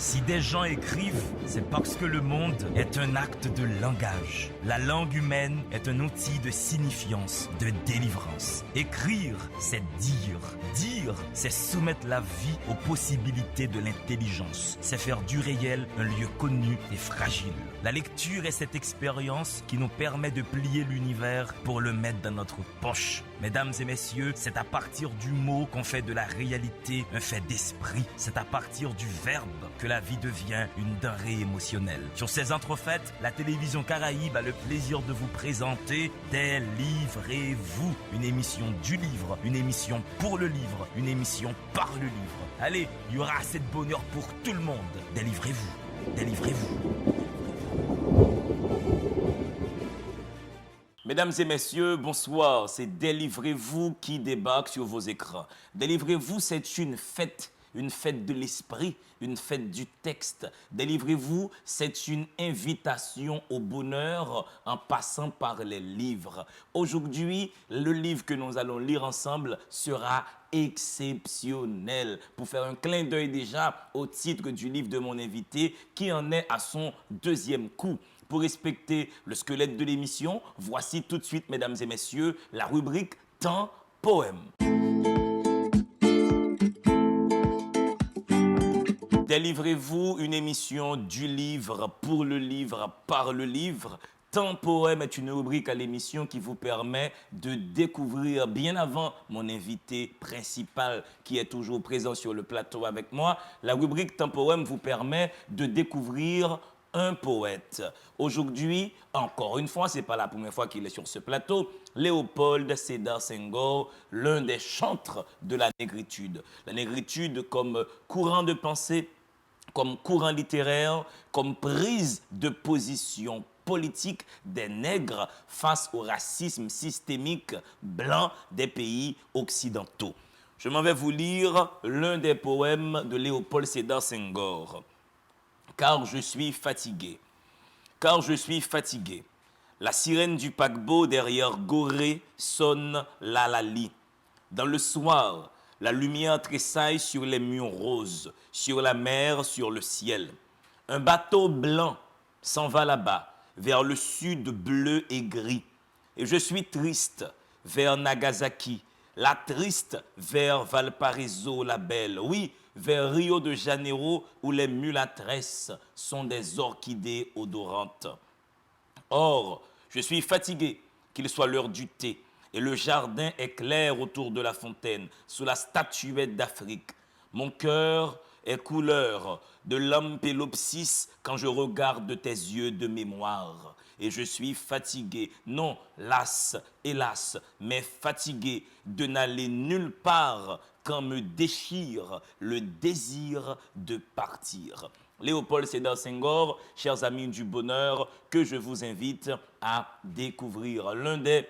Si des gens écrivent, c'est parce que le monde est un acte de langage. La langue humaine est un outil de signifiance, de délivrance. Écrire, c'est dire. Dire, c'est soumettre la vie aux possibilités de l'intelligence. C'est faire du réel un lieu connu et fragile. La lecture est cette expérience qui nous permet de plier l'univers pour le mettre dans notre poche. Mesdames et messieurs, c'est à partir du mot qu'on fait de la réalité un fait d'esprit. C'est à partir du verbe que la vie devient une denrée émotionnelle. Sur ces entrefaites, la télévision Caraïbe a le plaisir de vous présenter Délivrez-vous, une émission du livre, une émission pour le livre, une émission par le livre. Allez, il y aura assez de bonheur pour tout le monde. Délivrez-vous, délivrez-vous. Mesdames et messieurs, bonsoir. C'est Délivrez-vous qui débarque sur vos écrans. Délivrez-vous, c'est une fête de l'esprit, une fête du texte. Délivrez-vous, c'est une invitation au bonheur en passant par les livres. Aujourd'hui, le livre que nous allons lire ensemble sera exceptionnel. Pour faire un clin d'œil déjà au titre du livre de mon invité qui en est à son deuxième coup. Pour respecter le squelette de l'émission, voici tout de suite, mesdames et messieurs, la rubrique Temps Poème. Délivrez-vous, une émission du livre, pour le livre, par le livre. Temps Poème est une rubrique à l'émission qui vous permet de découvrir, bien avant mon invité principal qui est toujours présent sur le plateau avec moi, la rubrique Temps Poème vous permet de découvrir un poète. Aujourd'hui, encore une fois, ce n'est pas la première fois qu'il est sur ce plateau, Léopold Sédar Senghor, l'un des chantres de la négritude. La négritude comme courant de pensée, comme courant littéraire, comme prise de position politique des nègres face au racisme systémique blanc des pays occidentaux. Je m'en vais vous lire l'un des poèmes de Léopold Sédar Senghor. Car je suis fatigué, car je suis fatigué. La sirène du paquebot derrière Gorée sonne l'alali. Dans le soir, la lumière tressaille sur les murs roses, sur la mer, sur le ciel. Un bateau blanc s'en va là-bas, vers le sud bleu et gris. Et je suis triste vers Nagasaki, la triste vers Valparaiso la belle. Oui, vers Rio de Janeiro où les mulâtresses sont des orchidées odorantes. Or, je suis fatigué qu'il soit l'heure du thé et le jardin est clair autour de la fontaine, sous la statuette d'Afrique. Mon cœur est couleur de l'ampélopsis quand je regarde tes yeux de mémoire. Et je suis fatigué, non las, hélas, mais fatigué de n'aller nulle part quand me déchire le désir de partir. Léopold Sédar Senghor, chers amis du bonheur, que je vous invite à découvrir. L'un des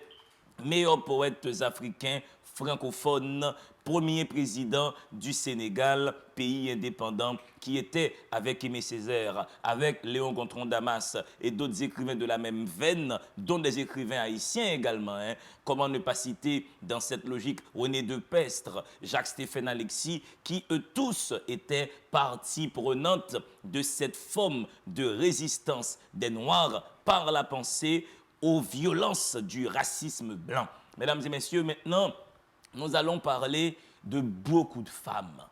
meilleurs poètes africains francophones, premier président du Sénégal, pays indépendant, qui était avec Aimé Césaire, avec Léon Gontran Damas et d'autres écrivains de la même veine, dont des écrivains haïtiens également. Comment ne pas citer dans cette logique René de Pestre, Jacques-Stéphane Alexis, qui eux tous étaient partie prenante de cette forme de résistance des Noirs par la pensée aux violences du racisme blanc. Mesdames et messieurs, maintenant, nous allons parler de beaucoup de femmes.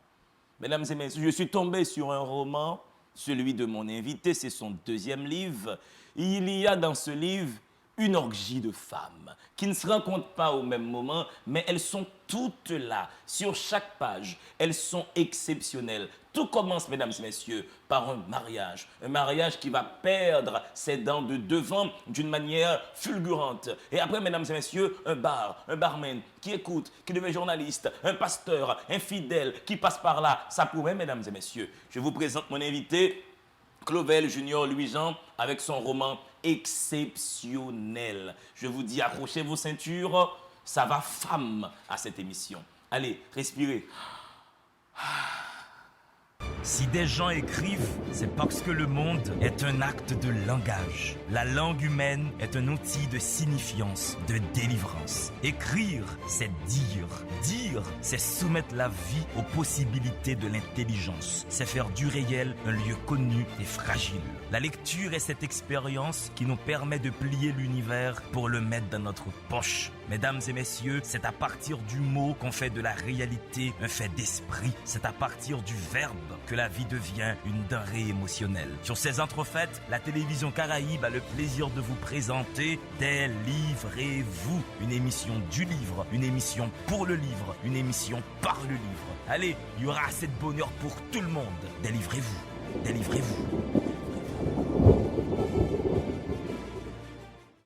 Mesdames et messieurs, je suis tombé sur un roman, celui de mon invité, c'est son deuxième livre. Il y a dans ce livre une orgie de femmes qui ne se rencontrent pas au même moment, mais elles sont toutes là, sur chaque page. Elles sont exceptionnelles. Tout commence, mesdames et messieurs, par un mariage qui va perdre ses dents de devant d'une manière fulgurante. Et après, mesdames et messieurs, un barman qui écoute, qui devient journaliste, un pasteur, un fidèle qui passe par là. Ça pourrait, mesdames et messieurs. Je vous présente mon invité, Clovel Junior Louis-Jean, avec son roman exceptionnel. Je vous dis, accrochez vos ceintures, ça va femme à cette émission. Allez, respirez. Si des gens écrivent, c'est parce que le monde est un acte de langage. La langue humaine est un outil de signifiance, de délivrance. Écrire, c'est dire. Dire, c'est soumettre la vie aux possibilités de l'intelligence. C'est faire du réel un lieu connu et fragile. La lecture est cette expérience qui nous permet de plier l'univers pour le mettre dans notre poche. Mesdames et messieurs, c'est à partir du mot qu'on fait de la réalité un fait d'esprit. C'est à partir du verbe que la vie devient une denrée émotionnelle. Sur ces entrefaites, la télévision Caraïbe a le plaisir de vous présenter Délivrez-vous, une émission du livre, une émission pour le livre, une émission par le livre. Allez, il y aura assez de bonheur pour tout le monde. Délivrez-vous, délivrez-vous.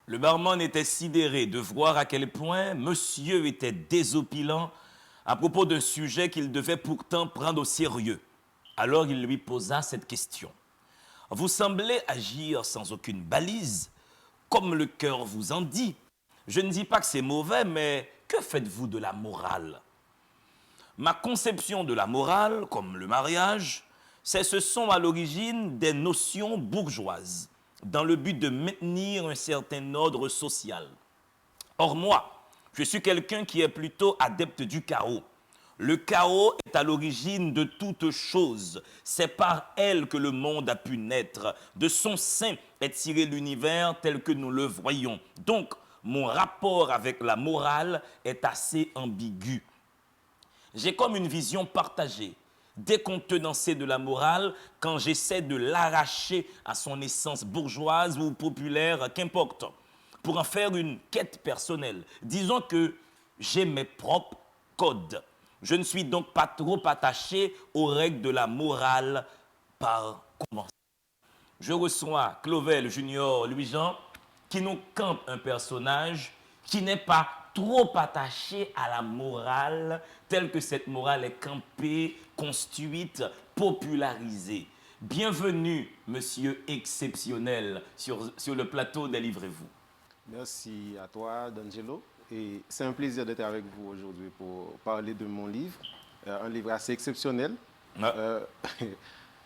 Le barman était sidéré de voir à quel point monsieur était désopilant à propos d'un sujet qu'il devait pourtant prendre au sérieux. Alors il lui posa cette question. Vous semblez agir sans aucune balise, comme le cœur vous en dit. Je ne dis pas que c'est mauvais, mais que faites-vous de la morale? Ma conception de la morale, comme le mariage, ce sont à l'origine des notions bourgeoises, dans le but de maintenir un certain ordre social. Or moi, je suis quelqu'un qui est plutôt adepte du chaos. Le chaos est à l'origine de toute chose. C'est par elle que le monde a pu naître. De son sein est tiré l'univers tel que nous le voyons. Donc, mon rapport avec la morale est assez ambigu. J'ai comme une vision partagée, décontenancée de la morale quand j'essaie de l'arracher à son essence bourgeoise ou populaire, qu'importe, pour en faire une quête personnelle. Disons que j'ai mes propres codes. Je ne suis donc pas trop attaché aux règles de la morale par convention. Je reçois Clovel Junior Louis-Jean qui nous campe un personnage qui n'est pas trop attaché à la morale telle que cette morale est campée, construite, popularisée. Bienvenue, monsieur exceptionnel, sur le plateau Délivrez-vous. Merci à toi, D'Angelo. Et c'est un plaisir d'être avec vous aujourd'hui pour parler de mon livre, un livre assez exceptionnel.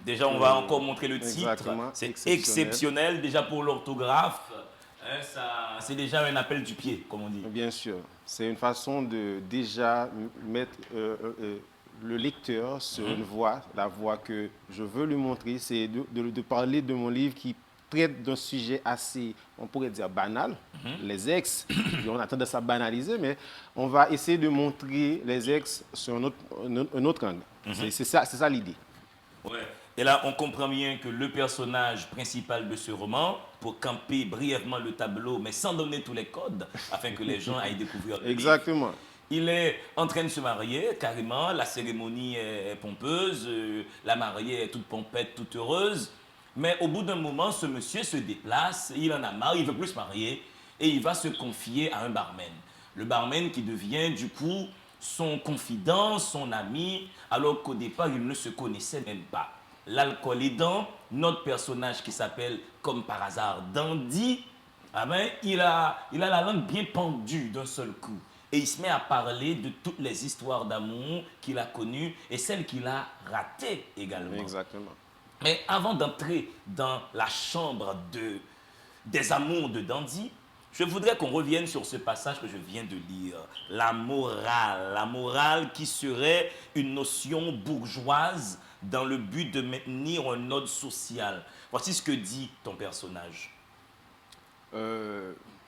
Déjà, on va encore montrer le titre. C'est exceptionnel. Exceptionnel, déjà pour l'orthographe. C'est déjà un appel du pied, comme on dit. Bien sûr. C'est une façon de déjà mettre le lecteur sur une voie, la voie que je veux lui montrer. C'est de parler de mon livre qui traite d'un sujet assez, on pourrait dire, banal, les ex. On a tendance à banaliser, mais on va essayer de montrer les ex sur un autre angle. C'est ça l'idée. Ouais. Et là, on comprend bien que le personnage principal de ce roman, pour camper brièvement le tableau, mais sans donner tous les codes, afin que les gens aillent découvrir le Exactement. livre. Il est en train de se marier, carrément. La cérémonie est pompeuse, la mariée est toute pompette, toute heureuse. Mais au bout d'un moment, ce monsieur se déplace, il en a marre, il ne veut plus se marier, et il va se confier à un barman. Le barman qui devient du coup son confident, son ami, alors qu'au départ, ils ne se connaissaient même pas. L'alcool aidant, notre personnage qui s'appelle, comme par hasard, Dandy, il a la langue bien pendue d'un seul coup. Et il se met à parler de toutes les histoires d'amour qu'il a connues et celles qu'il a ratées également. Exactement. Mais avant d'entrer dans la chambre des amours de Dandy, je voudrais qu'on revienne sur ce passage que je viens de lire. La morale qui serait une notion bourgeoise dans le but de maintenir un ordre social. Voici ce que dit ton personnage.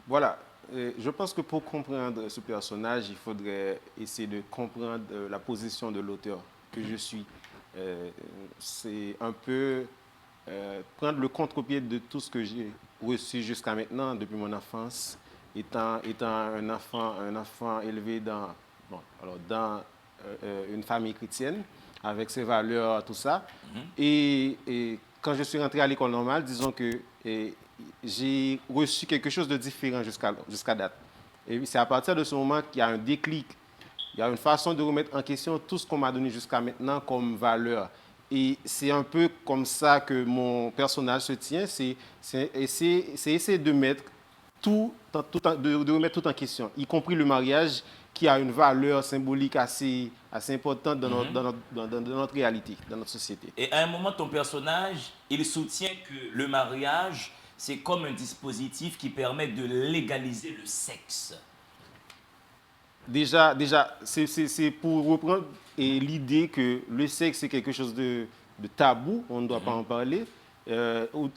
Voilà. Je pense que pour comprendre ce personnage, il faudrait essayer de comprendre la position de l'auteur que je suis. C'est un peu prendre le contre-pied de tout ce que j'ai reçu jusqu'à maintenant, depuis mon enfance, étant un enfant élevé dans une famille chrétienne, avec ses valeurs, tout ça. Et quand je suis rentré à l'école normale, disons que j'ai reçu quelque chose de différent jusqu'à date. Et c'est à partir de ce moment qu'il y a un déclic. Il y a une façon de remettre en question tout ce qu'on m'a donné jusqu'à maintenant comme valeur. Et c'est un peu comme ça que mon personnage se tient. C'est essayer de mettre de remettre tout en question, y compris le mariage qui a une valeur symbolique assez importante dans notre réalité, dans notre société. Et à un moment, ton personnage, il soutient que le mariage, c'est comme un dispositif qui permet de légaliser le sexe. Déjà c'est pour reprendre l'idée que le sexe, c'est quelque chose de tabou, on ne doit pas en parler.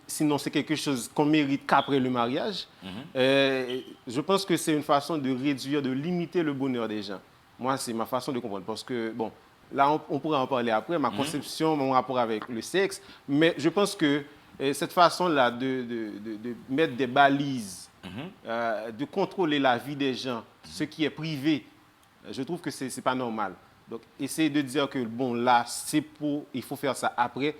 Sinon, c'est quelque chose qu'on mérite qu'après le mariage. Je pense que c'est une façon de réduire, de limiter le bonheur des gens. Moi, c'est ma façon de comprendre. Parce que, bon, là, on pourra en parler après, ma conception, mon rapport avec le sexe. Mais je pense que cette façon-là de mettre des balises, de contrôler la vie des gens, ce qui est privé, je trouve que ce n'est pas normal. Donc, essayer de dire que, bon, là, il faut faire ça après.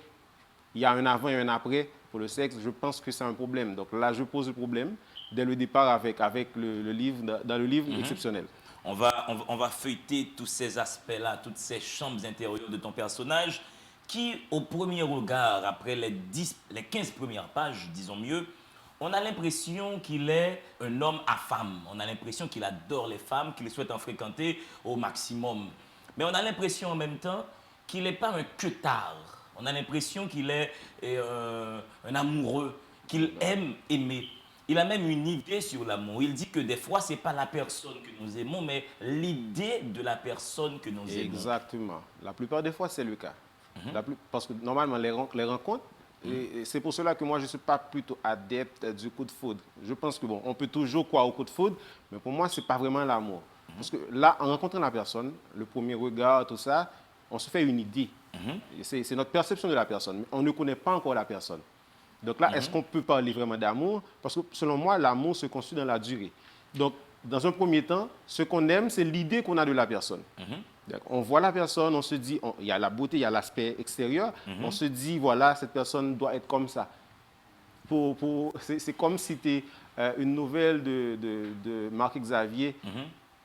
Il y a un avant et un après pour le sexe. Je pense que c'est un problème. Donc là, je pose le problème dès le départ avec le livre, dans le livre exceptionnel. On va feuilleter tous ces aspects-là, toutes ces chambres intérieures de ton personnage qui, au premier regard, après les 15 premières pages, disons mieux, on a l'impression qu'il est un homme à femme. On a l'impression qu'il adore les femmes, qu'il souhaite en fréquenter au maximum. Mais on a l'impression en même temps qu'il n'est pas un queutard. On a l'impression qu'il est un amoureux, qu'il aime aimer. Il a même une idée sur l'amour. Il dit que des fois, ce n'est pas la personne que nous aimons, mais l'idée de la personne que nous aimons. Exactement. La plupart des fois, c'est le cas. Parce que normalement, les rencontres, et c'est pour cela que moi, je ne suis pas plutôt adepte du coup de foudre. Je pense que, bon, on peut toujours croire au coup de foudre, mais pour moi, ce n'est pas vraiment l'amour. Parce que là, en rencontrant la personne, le premier regard, tout ça, on se fait une idée. C'est notre perception de la personne. Mais on ne connaît pas encore la personne. Donc là, est-ce qu'on peut parler vraiment d'amour? Parce que selon moi, l'amour se construit dans la durée. Donc, dans un premier temps, ce qu'on aime, c'est l'idée qu'on a de la personne. On voit la personne, on se dit, il y a la beauté, il y a l'aspect extérieur. On se dit, voilà, cette personne doit être comme ça. C'est comme si c'était une nouvelle de Marc Xavier.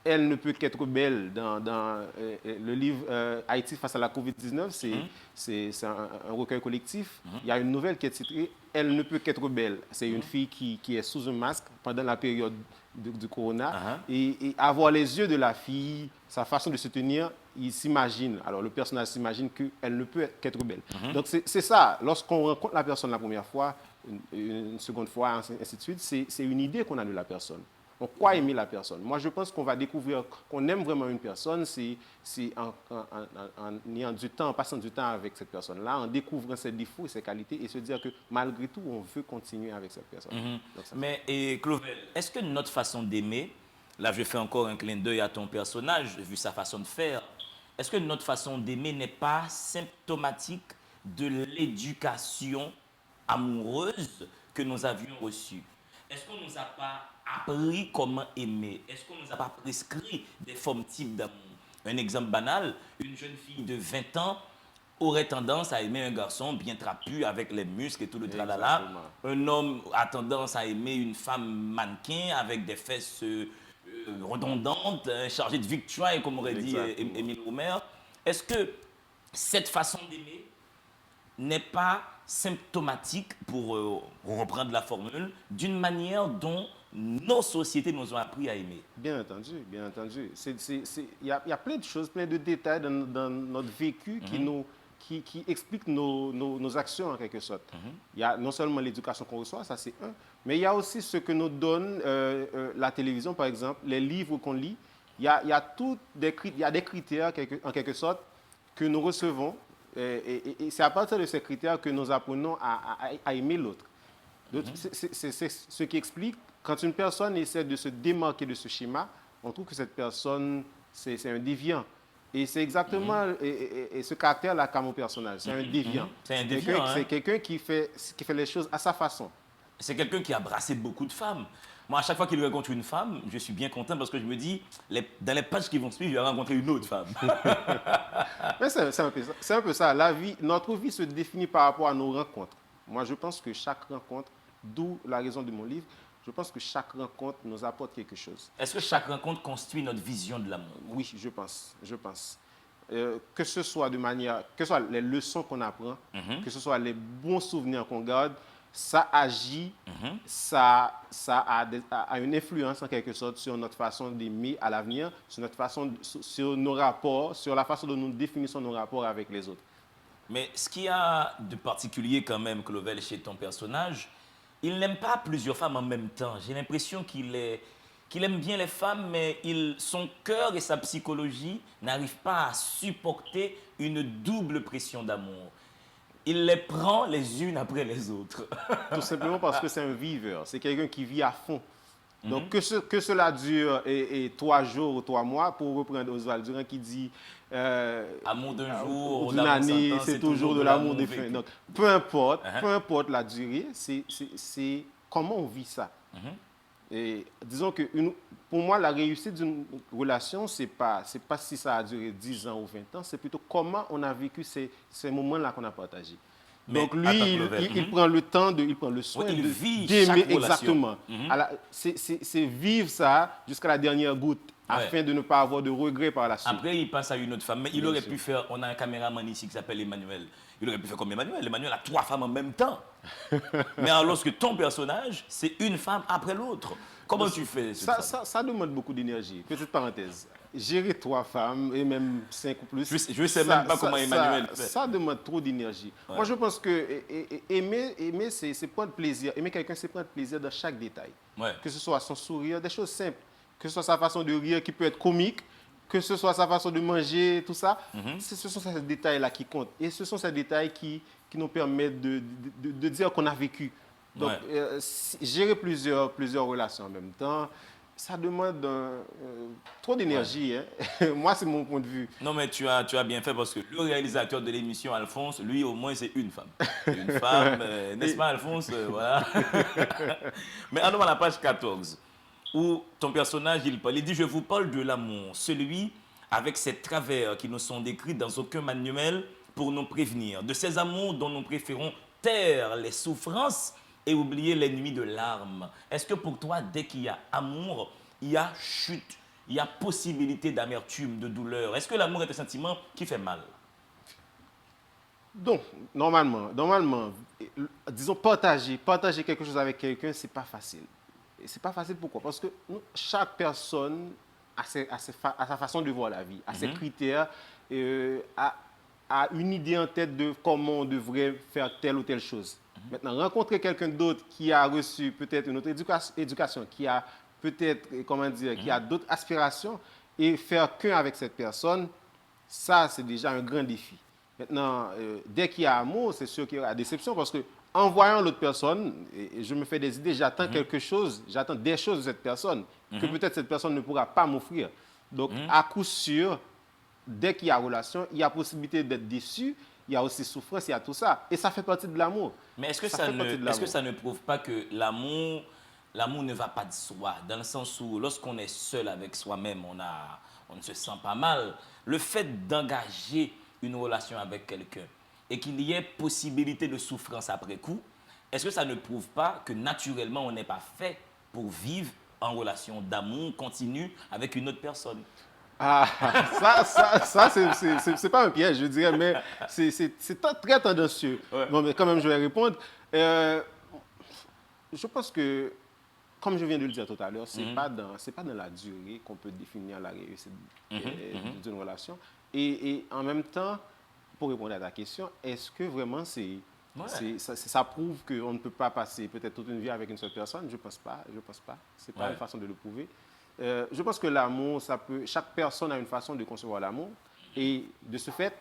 Elle ne peut qu'être belle. Dans le livre Haïti face à la COVID-19, c'est un recueil collectif. Il y a une nouvelle qui est titrée « Elle ne peut qu'être belle ». C'est une fille qui est sous un masque pendant la période du corona. Et avoir les yeux de la fille, sa façon de se tenir, il s'imagine. Alors le personnage s'imagine qu'elle ne peut qu'être belle. Donc c'est ça. Lorsqu'on rencontre la personne la première fois, une seconde fois, ainsi de suite, c'est une idée qu'on a de la personne. On croit aimer la personne. Moi, je pense qu'on va découvrir qu'on aime vraiment une personne, c'est en ayant du temps, en passant du temps avec cette personne-là, en découvrant ses défauts et ses qualités, et se dire que malgré tout, on veut continuer avec cette personne. Mais, Clovel, est-ce que notre façon d'aimer, là je fais encore un clin d'œil à ton personnage, vu sa façon de faire, est-ce que notre façon d'aimer n'est pas symptomatique de l'éducation amoureuse que nous avions reçue? Est-ce qu'on ne nous a pas appris comment aimer? Est-ce qu'on ne nous a pas prescrit des formes types d'amour? Un exemple banal, une jeune fille de 20 ans aurait tendance à aimer un garçon bien trapu avec les muscles et tout le tralala. Un homme a tendance à aimer une femme mannequin avec des fesses redondantes, chargées de victoire, comme aurait dit Émile Roumer. Est-ce que cette façon d'aimer n'est pas symptomatique, pour reprendre la formule, d'une manière dont nos sociétés nous ont appris à aimer? Bien entendu, bien entendu. Il y a plein de choses, plein de détails dans notre vécu qui expliquent nos actions en quelque sorte. Il y a non seulement l'éducation qu'on reçoit, ça c'est un, mais il y a aussi ce que nous donne la télévision, par exemple, les livres qu'on lit. Il y a des critères, en quelque sorte, que nous recevons. Et c'est à partir de ces critères que nous apprenons à aimer l'autre. C'est ce qui explique, quand une personne essaie de se démarquer de ce schéma, on trouve que cette personne, c'est un déviant. Et c'est exactement ce caractère-là qu'a mon personnage. C'est un déviant. C'est un déviant. C'est quelqu'un qui fait les choses à sa façon. C'est quelqu'un qui a brassé beaucoup de femmes. Moi, à chaque fois qu'il rencontre une femme, je suis bien content parce que je me dis, dans les pages qui vont suivre, je vais rencontrer une autre femme. Mais c'est un peu ça. Notre vie se définit par rapport à nos rencontres. Moi, je pense que chaque rencontre, d'où la raison de mon livre, je pense que chaque rencontre nous apporte quelque chose. Est-ce que chaque rencontre construit notre vision de l'amour? Oui, je pense. Que ce soit les leçons qu'on apprend, que ce soit les bons souvenirs qu'on garde, ça agit, ça a une influence en quelque sorte sur notre façon d'aimer à l'avenir, sur notre façon, sur nos rapports, sur la façon dont nous définissons nos rapports avec les autres. Mais ce qu'il y a de particulier quand même, Clovel, chez ton personnage, il n'aime pas plusieurs femmes en même temps. J'ai l'impression qu'il aime bien les femmes, mais son cœur et sa psychologie n'arrivent pas à supporter une double pression d'amour. Il les prend les unes après les autres. Tout simplement parce que c'est un viveur, c'est quelqu'un qui vit à fond. Donc que cela dure et 3 jours ou 3 mois, pour reprendre Oswald Durand qui dit amour d'un jour, d'une année, c'est toujours de l'amour défunt. Donc peu importe la durée, c'est comment on vit ça. Et disons que pour moi, la réussite d'une relation, c'est pas si ça a duré 10 ans ou 20 ans, c'est plutôt comment on a vécu ces moments-là qu'on a partagés. Mais donc lui, il prend le temps, il prend le soin il vit d'aimer chaque exactement. C'est vivre ça jusqu'à la dernière goutte, afin de ne pas avoir de regrets par la suite. Après, il passe à une autre femme. Mais il aurait pu faire, on a un caméraman ici qui s'appelle Emmanuel. Il aurait pu faire comme Emmanuel. Emmanuel a 3 femmes en même temps. Mais alors que ton personnage, c'est une femme après l'autre. Comment tu fais ça demande beaucoup d'énergie. Petite parenthèse. Gérer 3 femmes et même 5 ou plus. Je ne sais même pas comment Emmanuel fait. Ça demande trop d'énergie. Ouais. Moi, je pense que aimer c'est prendre plaisir. Aimer quelqu'un, c'est prendre plaisir dans chaque détail. Ouais. Que ce soit son sourire, des choses simples. Que ce soit sa façon de rire qui peut être comique, que ce soit sa façon de manger, tout ça. Ce sont ces détails-là qui comptent. Et ce sont ces détails qui nous permettent de dire qu'on a vécu. Donc, gérer plusieurs relations en même temps, ça demande trop d'énergie. Hein. Moi, c'est mon point de vue. Non, mais tu as bien fait parce que le réalisateur de l'émission, Alphonse, lui, au moins, c'est une femme. Une femme, n'est-ce pas, Alphonse? Voilà. Mais allons à la page 14, où ton personnage, il dit « Je vous parle de l'amour, celui avec ses travers qui ne sont décrits dans aucun manuel pour nous prévenir, de ces amours dont nous préférons taire les souffrances et oublier les nuits de larmes. » Est-ce que pour toi, dès qu'il y a amour, il y a chute, il y a possibilité d'amertume, de douleur? Est-ce que l'amour est un sentiment qui fait mal? Donc, normalement, disons, partager quelque chose avec quelqu'un, c'est pas facile. Et c'est pas facile pourquoi? Parce que chaque personne a sa façon de voir la vie, a ses critères, a une idée en tête de comment on devrait faire telle ou telle chose. Maintenant, rencontrer quelqu'un d'autre qui a reçu peut-être une autre éducation, qui a peut-être, qui a d'autres aspirations, et faire qu'un avec cette personne, ça, c'est déjà un grand défi. Maintenant, dès qu'il y a amour, c'est sûr qu'il y aura déception, parce que en voyant l'autre personne, et je me fais des idées, j'attends quelque chose, j'attends des choses de cette personne, que peut-être cette personne ne pourra pas m'offrir. Donc, à coup sûr, dès qu'il y a relation, il y a possibilité d'être déçu, il y a aussi souffrance, il y a tout ça. Et ça fait partie de l'amour. Mais est-ce que ça ne prouve pas que l'amour ne va pas de soi? Dans le sens où, lorsqu'on est seul avec soi-même, on ne se sent pas mal. Le fait d'engager une relation avec quelqu'un et qu'il y ait possibilité de souffrance après coup, est-ce que ça ne prouve pas que naturellement, on n'est pas fait pour vivre en relation d'amour continu avec une autre personne? Ah, ça c'est pas un piège, je dirais, mais c'est très tendancieux. Ouais. Bon, mais quand même, je vais répondre. Je pense que, comme je viens de le dire tout à l'heure, c'est pas dans la durée qu'on peut définir la réussite d'une relation. Et en même temps, pour répondre à ta question, est-ce que vraiment ça prouve qu'on ne peut pas passer peut-être toute une vie avec une seule personne? Je pense pas. C'est pas une façon de le prouver. Je pense que l'amour, chaque personne a une façon de concevoir l'amour. Et de ce fait,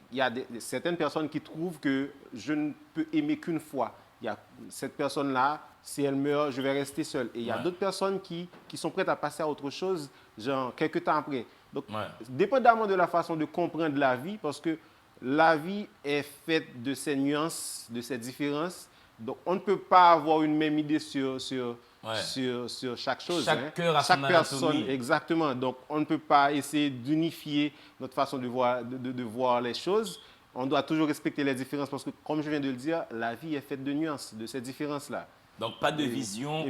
il y a certaines personnes qui trouvent que je ne peux aimer qu'une fois. Il y a cette personne-là, si elle meurt, je vais rester seul. Et il y a d'autres personnes qui sont prêtes à passer à autre chose, genre quelques temps après. Donc, dépendamment de la façon de comprendre la vie, parce que la vie est faite de ces nuances, de ces différences. Donc, on ne peut pas avoir une même idée sur chaque chose. Chaque cœur a son personne, anatomie. exactement. Donc, on ne peut pas essayer d'unifier notre façon de voir les choses. On doit toujours respecter les différences parce que, comme je viens de le dire, la vie est faite de nuances, de ces différences-là. Donc, pas de vision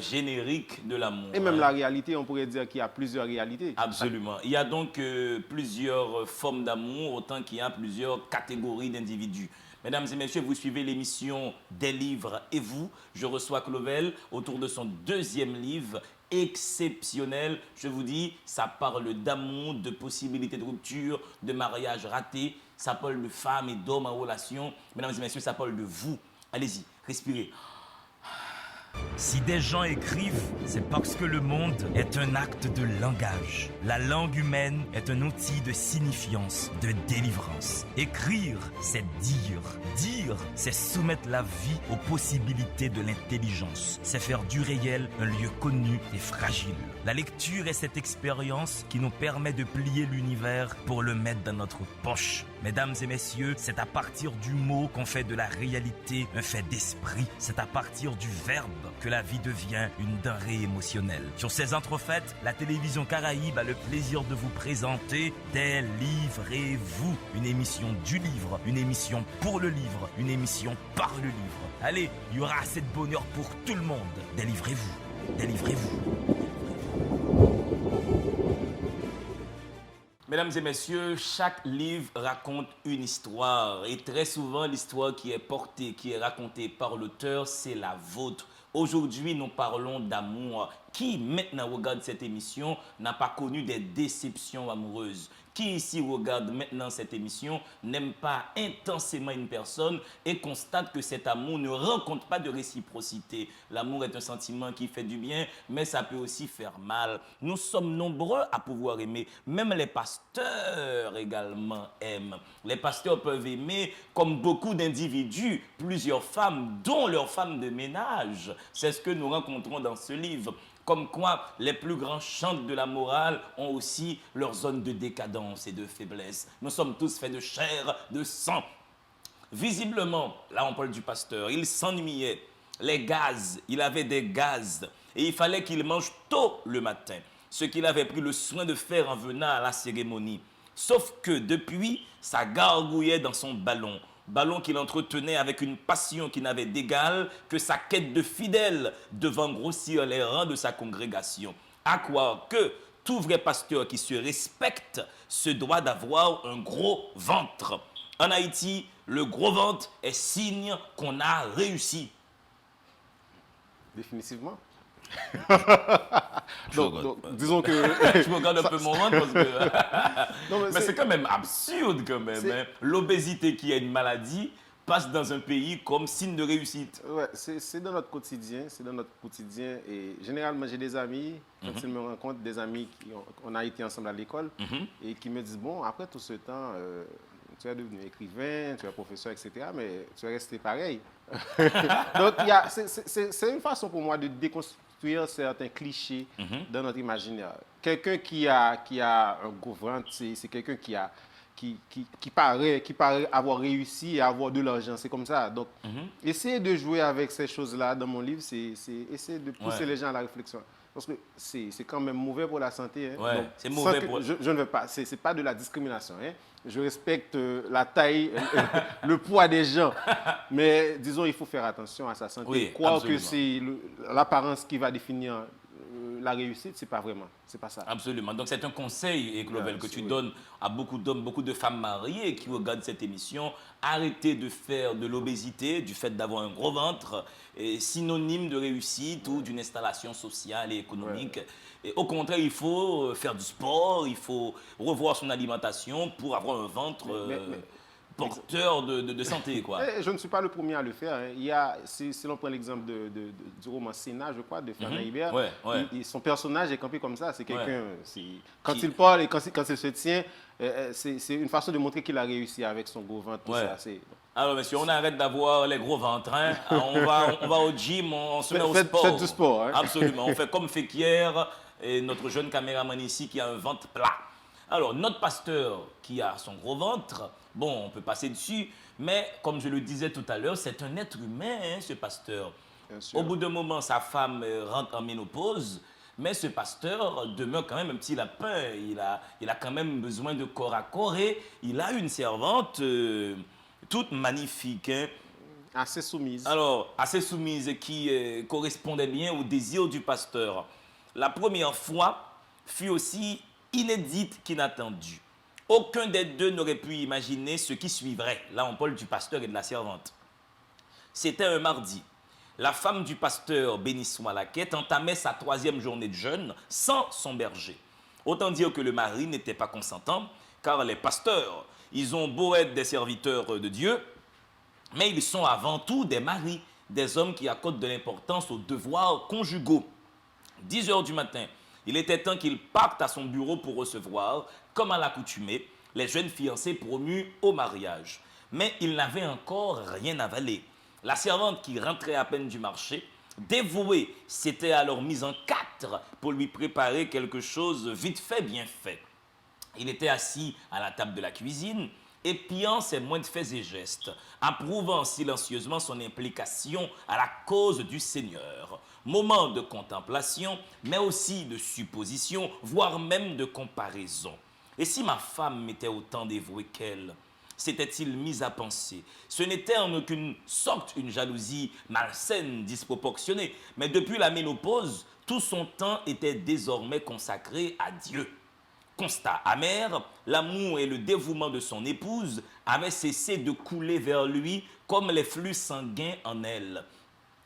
générique de l'amour. Et même la réalité, on pourrait dire qu'il y a plusieurs réalités. Absolument. Il y a donc plusieurs formes d'amour, autant qu'il y a plusieurs catégories d'individus. Mesdames et messieurs, vous suivez l'émission Des livres et vous. Je reçois Clovel autour de son deuxième livre exceptionnel. Je vous dis, ça parle d'amour, de possibilités de rupture, de mariage raté. Ça parle de femmes et d'hommes en relation. Mesdames et messieurs, ça parle de vous. Allez-y, respirez. Si des gens écrivent, c'est parce que le monde est un acte de langage. La langue humaine est un outil de signifiance, de délivrance. Écrire, c'est dire. Dire, c'est soumettre la vie aux possibilités de l'intelligence. C'est faire du réel un lieu connu et fragile. La lecture est cette expérience qui nous permet de plier l'univers pour le mettre dans notre poche. Mesdames et messieurs, c'est à partir du mot qu'on fait de la réalité un fait d'esprit. C'est à partir du verbe que la vie devient une denrée émotionnelle. Sur ces entrefaites, la télévision Caraïbe a le plaisir de vous présenter Des livres et vous, une émission du livre, une émission pour le livre, une émission par le livre. Allez, il y aura assez de bonheur pour tout le monde. Délivrez-vous, délivrez-vous. Mesdames et messieurs, chaque livre raconte une histoire et très souvent l'histoire qui est portée, qui est racontée par l'auteur, c'est la vôtre. Aujourd'hui, nous parlons d'amour. Qui maintenant regarde cette émission n'a pas connu des déceptions amoureuses? Qui ici regarde maintenant cette émission n'aime pas intensément une personne et constate que cet amour ne rencontre pas de réciprocité? L'amour est un sentiment qui fait du bien, mais ça peut aussi faire mal. Nous sommes nombreux à pouvoir aimer. Même les pasteurs également aiment. Les pasteurs peuvent aimer, comme beaucoup d'individus, plusieurs femmes, dont leurs femmes de ménage. C'est ce que nous rencontrons dans ce livre. Comme quoi, les plus grands chantres de la morale ont aussi leur zone de décadence et de faiblesse. Nous sommes tous faits de chair, de sang. Visiblement, là on parle du pasteur, il s'ennuyait. Les gaz, il avait des gaz. Et il fallait qu'il mange tôt le matin. Ce qu'il avait pris le soin de faire en venant à la cérémonie. Sauf que depuis, ça gargouillait dans son ballon. Ballon qu'il entretenait avec une passion qui n'avait d'égal que sa quête de fidèles devant grossir les rangs de sa congrégation. À croire que tout vrai pasteur qui se respecte se doit d'avoir un gros ventre. En Haïti, le gros ventre est signe qu'on a réussi. Définitivement. Je regarde donc, disons que... Je regarde un peu mon ventre parce que... Non, mais c'est quand même absurde quand même. Hein. L'obésité qui est une maladie passe dans un pays comme signe de réussite. Ouais, c'est dans notre quotidien, et généralement j'ai des amis, quand ils me rencontrent, des amis on a été ensemble à l'école et qui me disent, bon, après tout ce temps, tu es devenu écrivain, tu es professeur, etc., mais tu es resté pareil. Donc c'est une façon pour moi de déconstruire certains clichés dans notre imaginaire. Quelqu'un qui a un gros ventre, c'est quelqu'un qui paraît avoir réussi et avoir de l'argent. C'est comme ça. Donc, essayer de jouer avec ces choses-là dans mon livre, c'est essayer de pousser les gens à la réflexion. Parce que c'est quand même mauvais pour la santé. Hein. Ouais, c'est mauvais pour... Je ne veux pas, c'est pas de la discrimination. Hein. Je respecte la taille, le poids des gens. Mais disons, il faut faire attention à sa santé. Oui, croire absolument. que c'est l'apparence qui va définir la réussite, c'est pas vraiment. C'est pas ça. Absolument. Donc c'est un conseil, Clovel, que tu donnes à beaucoup d'hommes, beaucoup de femmes mariées qui regardent cette émission. Arrêtez de faire de l'obésité, du fait d'avoir un gros ventre, synonyme de réussite ou d'une installation sociale et économique. Et au contraire, il faut faire du sport, il faut revoir son alimentation pour avoir un ventre porteur de santé, quoi. Je ne suis pas le premier à le faire. Hein. Si l'on prend l'exemple du roman Sénat, je crois, de Fernand Hibert, son personnage est campé comme ça. C'est quelqu'un, quand il parle et quand il se tient, c'est une façon de montrer qu'il a réussi avec son gros ventre. Tout ça, alors, monsieur, on arrête d'avoir les gros ventres. Hein. On va au gym, on se met au sport. Faites du sport. Hein. Absolument. On fait comme Fekir et notre jeune caméraman ici qui a un ventre plat. Alors, notre pasteur qui a son gros ventre, bon, on peut passer dessus, mais comme je le disais tout à l'heure, c'est un être humain, hein, ce pasteur. Au bout d'un moment, sa femme rentre en ménopause, mais ce pasteur demeure quand même un petit lapin. Il a quand même besoin de corps à corps et il a une servante toute magnifique. Hein. Assez soumise. Alors, assez soumise qui correspondait bien au désir du pasteur. La première fois fut aussi inédite qu'inattendue. Aucun des deux n'aurait pu imaginer ce qui suivrait. Là, on parle du pasteur et de la servante. C'était un mardi. La femme du pasteur, béni soit laquelle, entamait sa 3e journée de jeûne sans son berger. Autant dire que le mari n'était pas consentant, car les pasteurs, ils ont beau être des serviteurs de Dieu, mais ils sont avant tout des maris, des hommes qui accordent de l'importance aux devoirs conjugaux. 10 heures du matin, il était temps qu'il parte à son bureau pour recevoir, comme à l'accoutumée, les jeunes fiancés promus au mariage. Mais il n'avait encore rien avalé. La servante qui rentrait à peine du marché, dévouée, s'était alors mise en 4 pour lui préparer quelque chose vite fait, bien fait. Il était assis à la table de la cuisine, épiant ses moindres faits et gestes, approuvant silencieusement son implication à la cause du Seigneur. Moment de contemplation, mais aussi de supposition, voire même de comparaison. Et si ma femme m'était autant dévouée qu'elle, s'était-il mis à penser? Ce n'était en aucune sorte une jalousie malsaine, disproportionnée, mais depuis la ménopause, tout son temps était désormais consacré à Dieu. Constat amer, l'amour et le dévouement de son épouse avaient cessé de couler vers lui comme les flux sanguins en elle.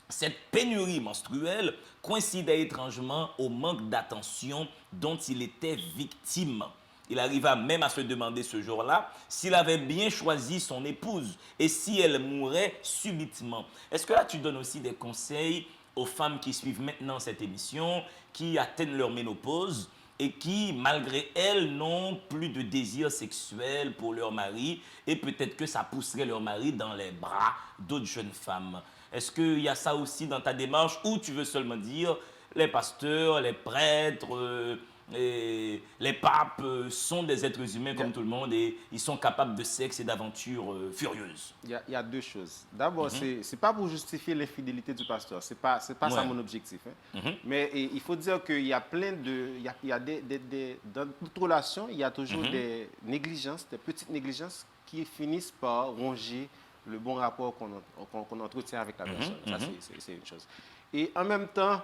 Cette pénurie menstruelle coïncidait étrangement au manque d'attention dont il était victime. Il arriva même à se demander ce jour-là s'il avait bien choisi son épouse et si elle mourait subitement. Est-ce que là tu donnes aussi des conseils aux femmes qui suivent maintenant cette émission, qui atteignent leur ménopause et qui, malgré elles, n'ont plus de désir sexuel pour leur mari et peut-être que ça pousserait leur mari dans les bras d'autres jeunes femmes? Est-ce qu'il y a ça aussi dans ta démarche ou tu veux seulement dire les pasteurs, les prêtres, et les papes sont des êtres humains comme tout le monde et ils sont capables de sexe et d'aventures furieuses? Il y a deux choses. D'abord, c'est pas pour justifier l'infidélité du pasteur. C'est pas ça Ouais. mon objectif. Hein. Mais il faut dire qu'il y a plein de... Il y a dans toute relation, il y a toujours des négligences, des petites négligences qui finissent par ronger le bon rapport qu'on entretient avec la personne. Ça, c'est une chose. Et en même temps,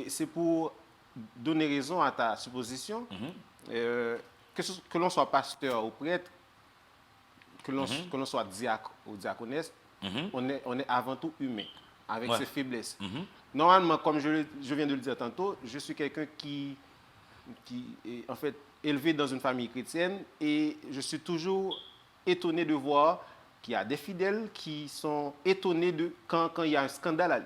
c'est pour donner raison à ta supposition, que l'on soit pasteur ou prêtre, que l'on soit diacre ou diaconesse, on est avant tout humain, avec ses faiblesses. Normalement, comme je viens de le dire tantôt, je suis quelqu'un qui est en fait élevé dans une famille chrétienne et je suis toujours étonné de voir qu'il y a des fidèles qui sont étonnés quand il y a un scandale.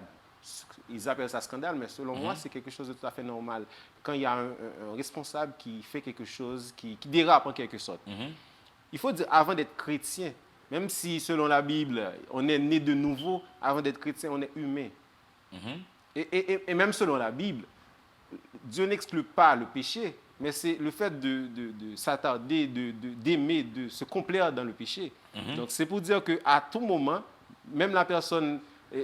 Ils appellent ça scandale, mais selon moi, c'est quelque chose de tout à fait normal. Quand il y a un responsable qui fait quelque chose, qui dérape en quelque sorte. Il faut dire, avant d'être chrétien, même si selon la Bible, on est né de nouveau, avant d'être chrétien, on est humain. Et même selon la Bible, Dieu n'exclut pas le péché, mais c'est le fait de s'attarder, d'aimer, de se complaire dans le péché. Donc c'est pour dire qu'à tout moment, même la personne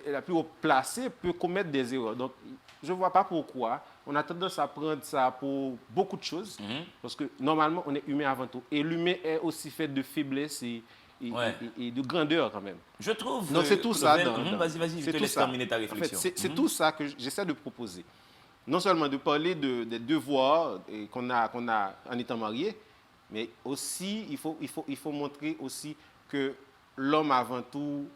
la plus haut placée peut commettre des erreurs. Donc je ne vois pas pourquoi on a tendance à prendre ça pour beaucoup de choses, parce que normalement on est humain avant tout. Et l'humain est aussi fait de faiblesse et de grandeur quand même. Je trouve... Donc c'est tout ça. Vas-y, je te laisse terminer ta réflexion. En fait, c'est tout ça que j'essaie de proposer. Non seulement de parler des devoirs qu'on a en étant marié, mais aussi il faut montrer aussi que l'homme avant tout,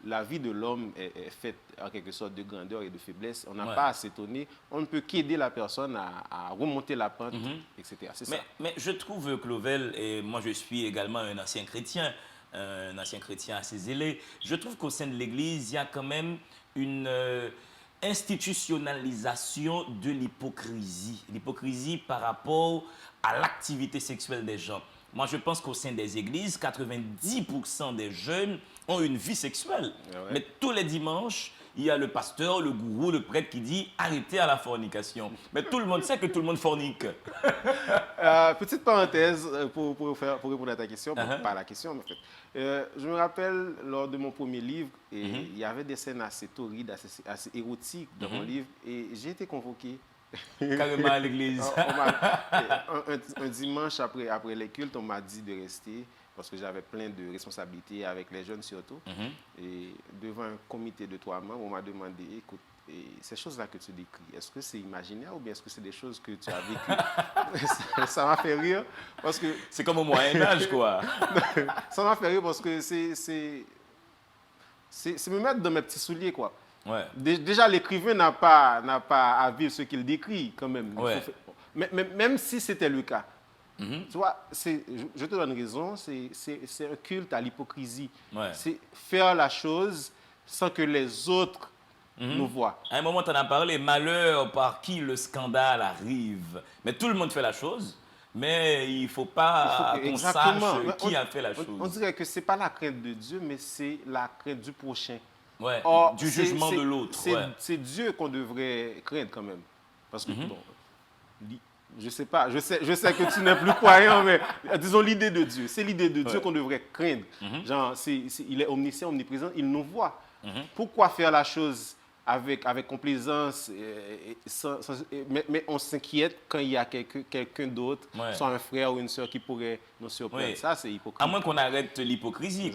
la vie de l'homme est faite en quelque sorte de grandeur et de faiblesse. On n'a pas à s'étonner. On ne peut qu'aider la personne à remonter la pente, etc. C'est ça. Mais je trouve, Clovel, et moi je suis également un ancien chrétien assez zélé, je trouve qu'au sein de l'Église, il y a quand même une institutionnalisation de l'hypocrisie. L'hypocrisie par rapport à l'activité sexuelle des gens. Moi, je pense qu'au sein des églises, 90% des jeunes ont une vie sexuelle. Mais tous les dimanches, il y a le pasteur, le gourou, le prêtre qui dit « arrêtez à la fornication ». Mais tout le monde sait que tout le monde fornique. Petite parenthèse pour répondre à ta question, pas à la question, mais en fait. Je me rappelle, lors de mon premier livre, il y avait des scènes assez torrides, assez érotiques dans mon livre, et j'ai été convoqué. Carrément à l'église. Un dimanche après les cultes, on m'a dit de rester parce que j'avais plein de responsabilités avec les jeunes surtout. Et devant un comité de 3 membres, on m'a demandé, écoute, et ces choses-là que tu décris, est-ce que c'est imaginaire ou bien est-ce que c'est des choses que tu as vécues? Ça m'a fait rire parce que... C'est comme au Moyen-Âge, quoi. Ça m'a fait rire parce que c'est me mettre dans mes petits souliers, quoi. Ouais. Déjà, l'écrivain n'a pas à vivre ce qu'il décrit, quand même. Ouais. Même si c'était le cas. Tu vois, je te donne raison, c'est un culte à l'hypocrisie. Ouais. C'est faire la chose sans que les autres nous voient. À un moment, tu en as parlé, malheur par qui le scandale arrive. Mais tout le monde fait la chose, mais il ne faut pas qu'on sache qui a fait la chose. On dirait que ce n'est pas la crainte de Dieu, mais c'est la crainte du prochain. Ouais, Or, du jugement de l'autre. Ouais. C'est Dieu qu'on devrait craindre quand même. Parce que, bon, je sais pas, je sais que tu n'es plus croyant, mais disons l'idée de Dieu. C'est l'idée de Dieu qu'on devrait craindre. Genre, il est omniscient, omniprésent, il nous voit. Pourquoi faire la chose avec complaisance, mais on s'inquiète quand il y a quelqu'un d'autre, soit un frère ou une soeur qui pourrait nous surprendre. Ça, c'est hypocrite. À moins qu'on arrête l'hypocrisie,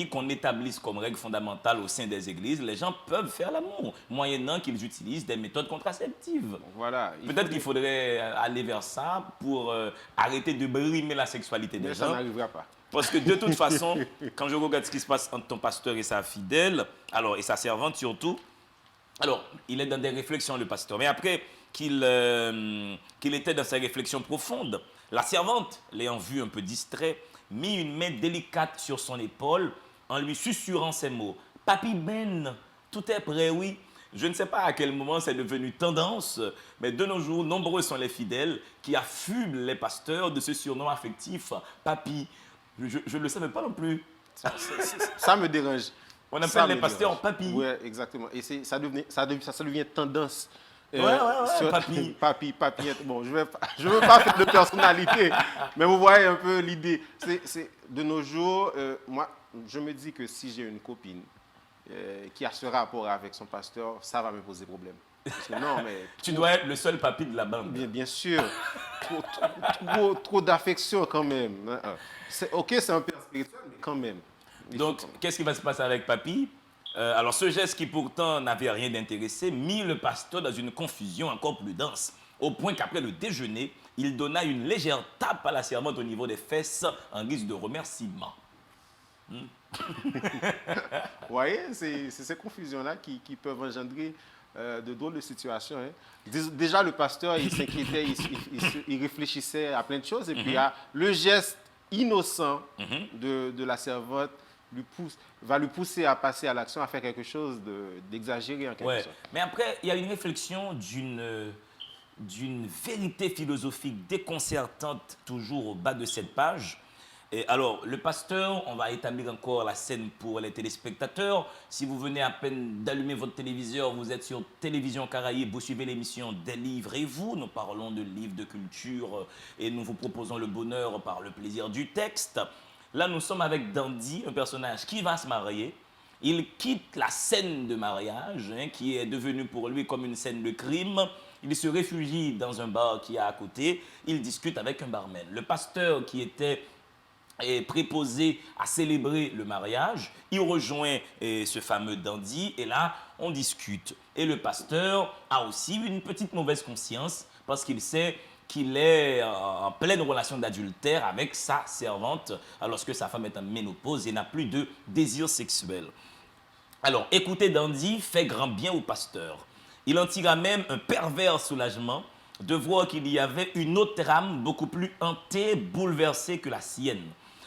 qu'on établisse comme règle fondamentale au sein des églises, les gens peuvent faire l'amour, moyennant qu'ils utilisent des méthodes contraceptives. Voilà. Peut-être qu'il faudrait aller vers ça pour arrêter de brimer la sexualité des gens. Mais ça n'arrivera pas. Parce que de toute façon, quand je regarde ce qui se passe entre ton pasteur et sa fidèle, alors, et sa servante surtout, alors, il est dans des réflexions, le pasteur. Mais après qu'il était dans ses réflexions profondes, la servante, l'ayant vu un peu distrait, mit une main délicate sur son épaule en lui susurrant ces mots. « Papi Ben, tout est prêt, oui. » Je ne sais pas à quel moment c'est devenu tendance, mais de nos jours, nombreux sont les fidèles qui affublent les pasteurs de ce surnom affectif « Papi ». Je ne le savais pas non plus. Ça me dérange. On appelle les pasteurs papi. Oui, exactement. Et ça devient tendance. Papi. Papi. Bon, je veux pas faire de personnalité, mais vous voyez un peu l'idée. De nos jours, moi, je me dis que si j'ai une copine qui a ce rapport avec son pasteur, ça va me poser problème. Parce que non, mais tu dois être le seul papi de la bande. Bien sûr. Trop d'affection quand même. Ok, c'est un père spirituel, mais quand même. Donc, qu'est-ce qui va se passer avec Papi? Alors, ce geste qui pourtant n'avait rien d'intéressé mit le pasteur dans une confusion encore plus dense, au point qu'après le déjeuner, il donna une légère tape à la servante au niveau des fesses en guise de remerciement. Vous voyez, c'est ces confusions-là qui peuvent engendrer de drôles de situations. Hein. Déjà, le pasteur, il s'inquiétait, il réfléchissait à plein de choses, et puis le geste innocent de la servante va lui pousser à passer à l'action, à faire quelque chose d'exagéré en quelque sorte. Mais après, il y a une réflexion d'une vérité philosophique déconcertante toujours au bas de cette page. Et alors, le pasteur, on va établir encore la scène pour les téléspectateurs. Si vous venez à peine d'allumer votre téléviseur, vous êtes sur Télévision Caraïbe, vous suivez l'émission Délivrez-vous. Nous parlons de livres de culture et nous vous proposons le bonheur par le plaisir du texte. Là, nous sommes avec Dandy, un personnage qui va se marier. Il quitte la scène de mariage, qui est devenue pour lui comme une scène de crime. Il se réfugie dans un bar qui est à côté. Il discute avec un barman. Le pasteur qui était préposé à célébrer le mariage, il rejoint ce fameux Dandy et là, on discute. Et le pasteur a aussi une petite mauvaise conscience parce qu'il sait qu'il est en pleine relation d'adultère avec sa servante lorsque sa femme est en ménopause et n'a plus de désir sexuel. Alors, écoutez Dandy fait grand bien au pasteur. Il en tira même un pervers soulagement de voir qu'il y avait une autre âme beaucoup plus hantée, bouleversée que la sienne.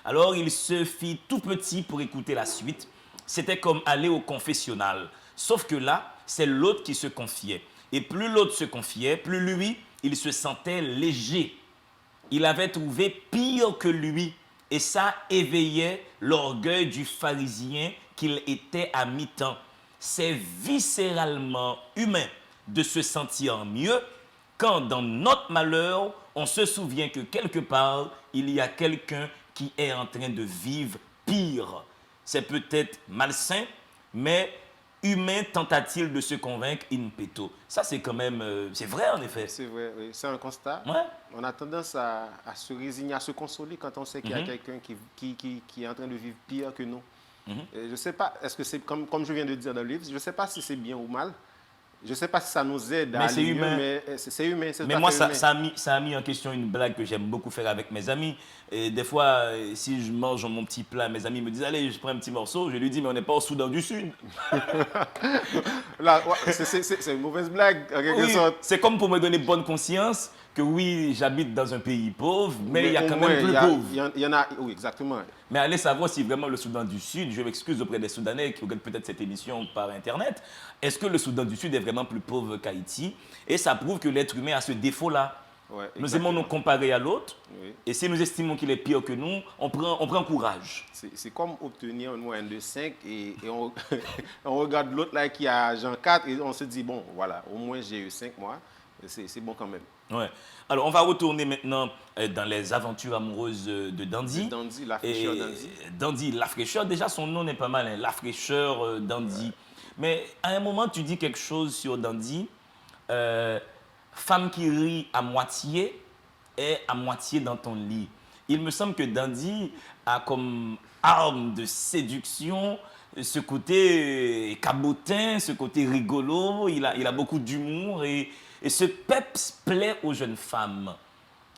Alors, il se fit tout petit pour écouter la suite. C'était comme aller au confessionnal. Sauf que là, c'est l'autre qui se confiait. Et plus l'autre se confiait, plus lui, il se sentait léger. Il avait trouvé pire que lui. Et ça éveillait l'orgueil du pharisien qu'il était à mi-temps. C'est viscéralement humain de se sentir mieux quand dans notre malheur, on se souvient que quelque part, il y a quelqu'un qui est en train de vivre pire. C'est peut-être malsain, mais humain tenta-t-il de se convaincre in petto? Ça, c'est quand même... c'est vrai, en effet. C'est vrai, oui. C'est un constat. Ouais. On a tendance à se résigner, à se consoler quand on sait qu'il y a quelqu'un qui est en train de vivre pire que nous. Et je ne sais pas, est-ce que c'est comme je viens de dire dans le livre, je ne sais pas si c'est bien ou mal. Je ne sais pas si ça nous aide à Mais c'est aller mieux, humain. mais c'est humain. Mais moi, ça a mis en question une blague que j'aime beaucoup faire avec mes amis. Et des fois, si je mange mon petit plat, mes amis me disent « Allez, je prends un petit morceau ». Je lui dis « Mais on n'est pas au Soudan du Sud ». Là, ouais, c'est une mauvaise blague, en quelque Oui, sorte. c'est comme pour me donner bonne conscience que oui, j'habite dans un pays pauvre, mais il y a au quand moins, même plus pauvre. Il y en a, oui, exactement. Mais allez savoir si vraiment le Soudan du Sud, je m'excuse auprès des Soudanais qui regardent peut-être cette émission par Internet, est-ce que le Soudan du Sud est vraiment plus pauvre qu'Haïti? Et ça prouve que l'être humain a ce défaut-là. Ouais, Nous aimons nous comparer à l'autre, Oui. et si nous estimons qu'il est pire que nous, on prend courage. C'est comme obtenir une moyenne de 5 et on regarde l'autre là qui a genre 4 et on se dit, bon, voilà, au moins j'ai eu 5 mois, c'est bon quand même. Ouais. Alors, on va retourner maintenant dans les aventures amoureuses de Dandy. Dandy, la fraîcheur Et Dandy. Dandy, la fraîcheur, déjà son nom n'est pas mal, hein, la fraîcheur Dandy. Mais à un moment, tu dis quelque chose sur Dandy. Femme qui rit à moitié est à moitié dans ton lit. Il me semble que Dandy a comme arme de séduction ce côté cabotin, ce côté rigolo. Il a beaucoup d'humour et ce peps plaît aux jeunes femmes.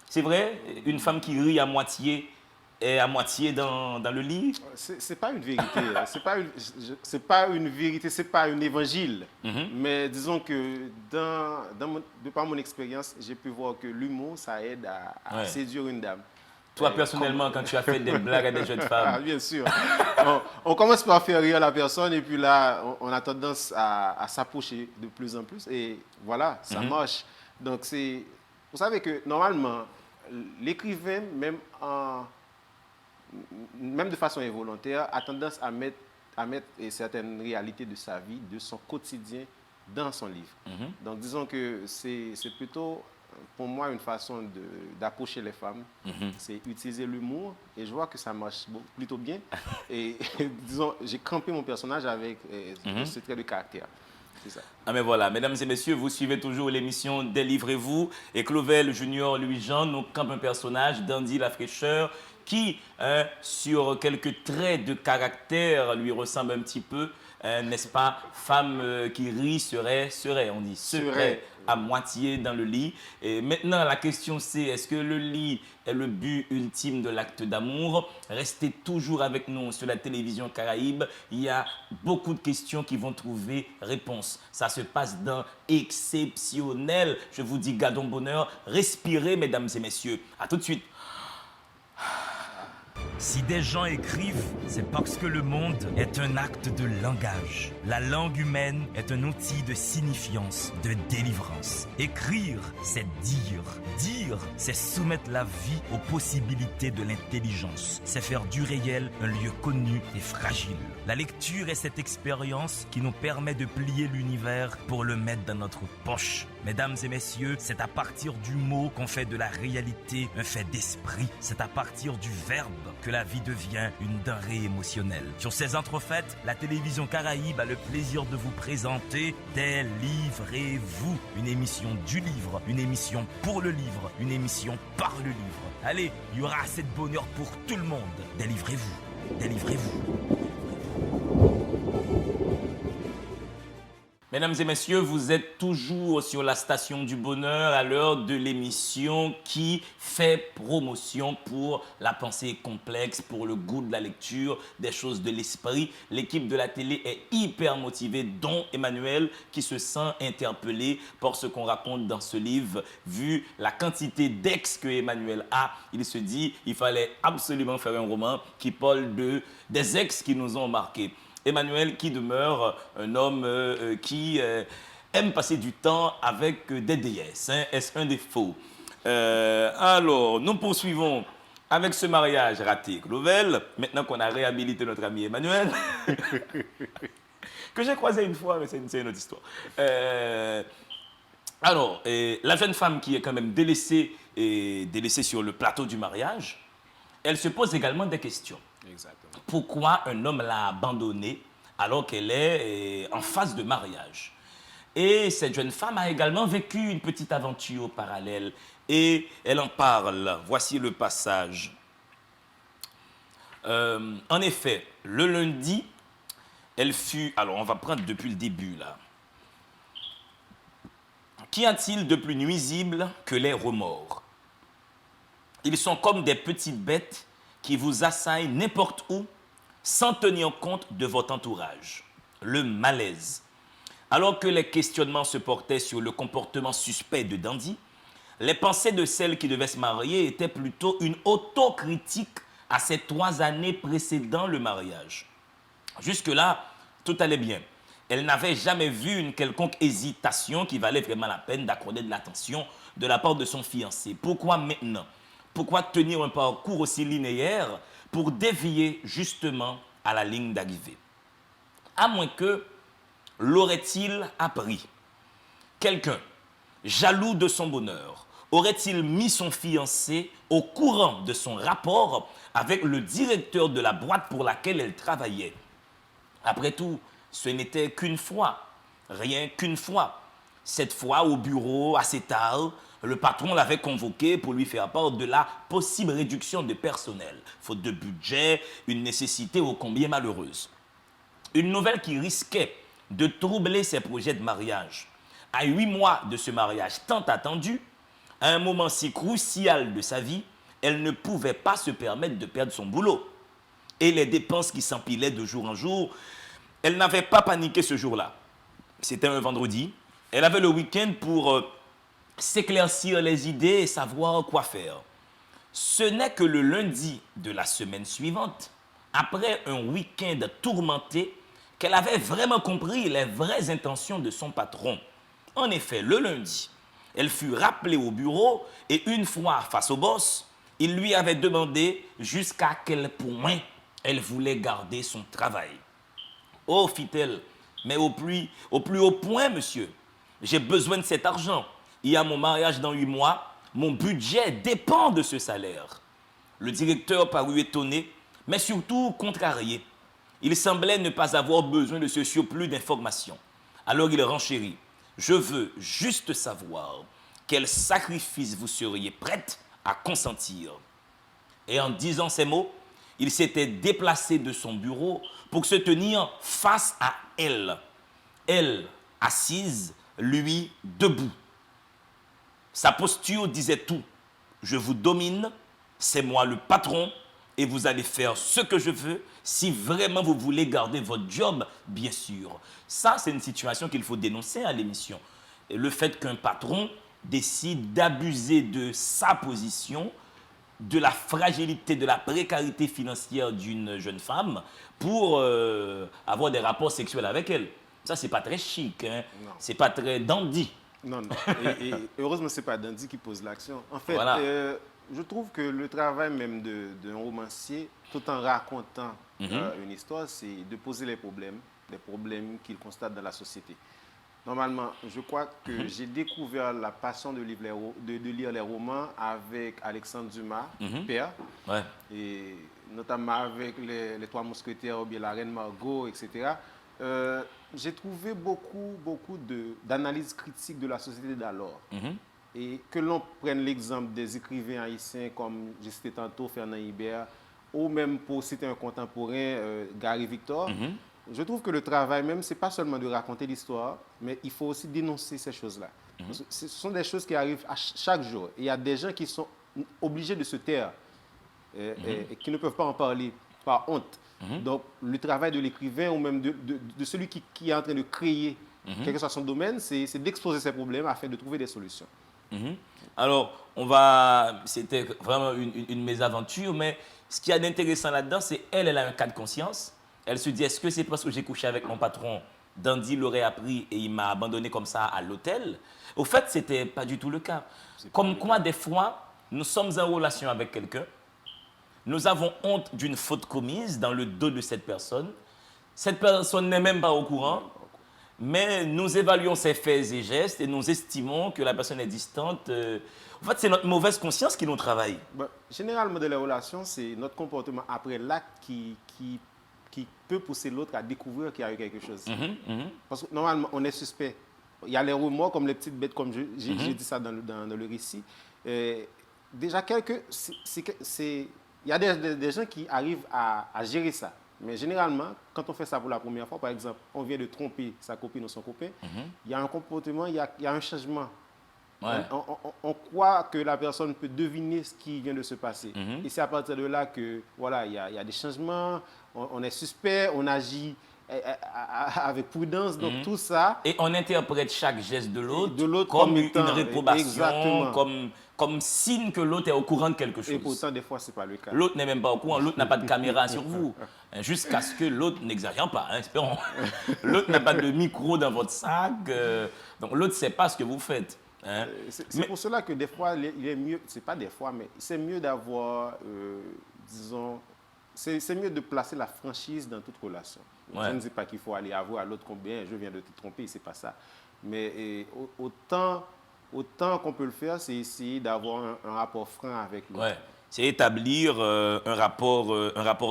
C'est vrai, une femme qui rit à moitié est à moitié dans le lit. C'est pas une vérité, c'est pas une vérité, c'est pas un évangile. Mais disons que de par mon expérience, j'ai pu voir que l'humour, ça aide à Ouais. séduire une dame. Toi, personnellement, quand tu as fait des blagues à des jeunes Ah, femmes, bien sûr. On commence par faire rire la personne et puis là, on a tendance à s'approcher de plus en plus et voilà, ça marche. Donc, vous savez que normalement, l'écrivain, même de façon involontaire, a tendance à mettre certaines réalités de sa vie, de son quotidien dans son livre. Donc, disons que c'est plutôt, pour moi, une façon d'approcher les femmes. C'est utiliser l'humour et je vois que ça marche plutôt bien. Et disons, j'ai campé mon personnage avec ce trait de caractère. C'est ça. ah mais voilà, mesdames et messieurs, vous suivez toujours l'émission Délivrez-vous et Clovel Junior Louis-Jean nous campe un personnage, Dandy la fraîcheur, qui, sur quelques traits de caractère, lui ressemble un petit peu, n'est-ce pas? Femme qui rit serait, on dit, serait à moitié dans le lit. Et maintenant, la question c'est, est-ce que le lit est le but ultime de l'acte d'amour? Restez toujours avec nous sur la télévision Caraïbe. Il y a beaucoup de questions qui vont trouver réponse. Ça se passe dans Exceptionnel. Je vous dis, gardons bonheur. Respirez, mesdames et messieurs. À tout de suite. Si des gens écrivent, c'est parce que le monde est un acte de langage. La langue humaine est un outil de signifiance, de délivrance. Écrire, c'est dire. Dire, c'est soumettre la vie aux possibilités de l'intelligence. C'est faire du réel un lieu connu et fragile. La lecture est cette expérience qui nous permet de plier l'univers pour le mettre dans notre poche. Mesdames et messieurs, c'est à partir du mot qu'on fait de la réalité un fait d'esprit. C'est à partir du verbe que la vie devient une denrée émotionnelle. Sur ces entrefaites, la télévision Caraïbe a le plaisir de vous présenter Délivrez-vous, une émission du livre, une émission pour le livre, une émission par le livre. Allez, il y aura assez de bonheur pour tout le monde. Délivrez-vous, délivrez-vous. Mesdames et messieurs, vous êtes toujours sur la station du bonheur à l'heure de l'émission qui fait promotion pour la pensée complexe, pour le goût de la lecture, des choses de l'esprit. L'équipe de la télé est hyper motivée, dont Emmanuel qui se sent interpellé par ce qu'on raconte dans ce livre. Vu la quantité d'ex que Emmanuel a, il se dit qu'il fallait absolument faire un roman qui parle des ex qui nous ont marqués. Emmanuel qui demeure un homme qui aime passer du temps avec des déesses. Hein. Est-ce un défaut? Alors, nous poursuivons avec ce mariage raté, Clovel. Maintenant qu'on a réhabilité notre ami Emmanuel, que j'ai croisé une fois, mais c'est une autre histoire. Alors, la jeune femme qui est quand même délaissée sur le plateau du mariage, elle se pose également des questions. Exactement. Pourquoi un homme l'a abandonnée alors qu'elle est en phase de mariage. Et cette jeune femme a également vécu une petite aventure parallèle et elle en parle. Voici le passage. En effet, le lundi, elle fut... Alors, on va prendre depuis le début, là. Qu'y a-t-il de plus nuisible que les remords? Ils sont comme des petites bêtes qui vous assaillent n'importe où sans tenir compte de votre entourage. Le malaise. Alors que les questionnements se portaient sur le comportement suspect de Dandy, les pensées de celle qui devait se marier étaient plutôt une autocritique à ces 3 années précédant le mariage. Jusque-là, tout allait bien. Elle n'avait jamais vu une quelconque hésitation qui valait vraiment la peine d'accorder de l'attention de la part de son fiancé. Pourquoi maintenant? Pourquoi tenir un parcours aussi linéaire pour dévier justement à la ligne d'arrivée? À moins que l'aurait-il appris? Quelqu'un, jaloux de son bonheur, aurait-il mis son fiancé au courant de son rapport avec le directeur de la boîte pour laquelle elle travaillait? Après tout, ce n'était qu'une fois, rien qu'une fois. Cette fois, au bureau, assez tard, le patron l'avait convoqué pour lui faire part de la possible réduction de personnel, faute de budget, une nécessité ô combien malheureuse. Une nouvelle qui risquait de troubler ses projets de mariage. À 8 mois de ce mariage tant attendu, à un moment si crucial de sa vie, elle ne pouvait pas se permettre de perdre son boulot. Et les dépenses qui s'empilaient de jour en jour, elle n'avait pas paniqué ce jour-là. C'était un vendredi. Elle avait le week-end pour s'éclaircir les idées et savoir quoi faire. Ce n'est que le lundi de la semaine suivante, après un week-end tourmenté, qu'elle avait vraiment compris les vraies intentions de son patron. En effet, le lundi, elle fut rappelée au bureau et une fois face au boss, il lui avait demandé jusqu'à quel point elle voulait garder son travail. « Oh, fit-elle, mais au plus haut point, monsieur. J'ai besoin de cet argent. Il y a mon mariage dans 8 mois. Mon budget dépend de ce salaire. » Le directeur parut étonné, mais surtout contrarié. Il semblait ne pas avoir besoin de ce surplus d'informations. Alors il renchérit. « Je veux juste savoir quel sacrifice vous seriez prête à consentir. » Et en disant ces mots, il s'était déplacé de son bureau pour se tenir face à elle. Elle, assise, lui, debout. Sa posture disait tout. « Je vous domine, c'est moi le patron et vous allez faire ce que je veux si vraiment vous voulez garder votre job, bien sûr. » Ça, c'est une situation qu'il faut dénoncer à l'émission. Et le fait qu'un patron décide d'abuser de sa position, de la fragilité, de la précarité financière d'une jeune femme pour avoir des rapports sexuels avec elle. Ça, c'est pas très chic, hein? C'est pas très dandy. Non, non. Et heureusement, ce n'est pas Dandy qui pose l'action. En fait, Voilà. Je trouve que le travail même d'un romancier, tout en racontant une histoire, c'est de poser les problèmes qu'il constate dans la société. Normalement, je crois que j'ai découvert la passion de lire les romans avec Alexandre Dumas, père, Ouais. et notamment avec les Trois Mousquetaires ou bien la Reine Margot, etc. J'ai trouvé beaucoup d'analyses critiques de la société d'alors. Et que l'on prenne l'exemple des écrivains haïtiens comme, je citais tantôt, Fernand Hibert, ou même pour citer un contemporain, Gary Victor, je trouve que le travail même, ce n'est pas seulement de raconter l'histoire, mais il faut aussi dénoncer ces choses-là. Ce sont des choses qui arrivent à chaque jour. Et il y a des gens qui sont obligés de se taire et qui ne peuvent pas en parler par honte. Donc, le travail de l'écrivain ou même de celui qui est en train de créer, quel que soit son domaine, c'est d'exposer ses problèmes afin de trouver des solutions. Alors, c'était vraiment une mésaventure, mais ce qu'il y a d'intéressant là-dedans, c'est elle a un cas de conscience. Elle se dit, est-ce que c'est parce que j'ai couché avec mon patron, Dandy l'aurait appris et il m'a abandonné comme ça à l'hôtel? Au fait, ce n'était pas du tout le cas. Comme quoi, des fois, nous sommes en relation avec quelqu'un, nous avons honte d'une faute commise dans le dos de cette personne n'est même pas au courant, mais nous évaluons ses faits et gestes et nous estimons que la personne est distante. En fait, c'est notre mauvaise conscience qui nous travaille. Généralement, dans les relations, c'est notre comportement après l'acte qui peut pousser l'autre à découvrir qu'il y a eu quelque chose. Parce que normalement, on est suspect. Il y a les remords comme les petites bêtes, comme j'ai dit ça dans le récit. Déjà, il y a des gens qui arrivent à gérer ça. Mais généralement, quand on fait ça pour la première fois, par exemple, on vient de tromper sa copine ou son copain, il y a un comportement, il y a un changement. Ouais. On croit que la personne peut deviner ce qui vient de se passer. Et c'est à partir de là que, voilà, il y a des changements, on est suspect, on agit avec prudence, donc tout ça. Et on interprète chaque geste de l'autre comme comme une étant, réprobation, exactement. comme signe que l'autre est au courant de quelque chose. Et pourtant, des fois, ce n'est pas le cas. L'autre n'est même pas au courant, l'autre n'a pas de caméra sur vous. Jusqu'à ce que l'autre n'exagère pas, hein, espérons. L'autre n'a pas de micro dans votre sac, donc l'autre ne sait pas ce que vous faites. Hein. C'est pour cela que des fois, il est mieux, c'est pas des fois, mais c'est mieux d'avoir, disons, c'est mieux de placer la franchise dans toute relation. Ouais. Je ne dis pas qu'il faut aller avouer à l'autre combien je viens de te tromper, c'est pas ça. Mais autant qu'on peut le faire, c'est essayer d'avoir un rapport franc avec l'autre. Ouais. C'est établir un rapport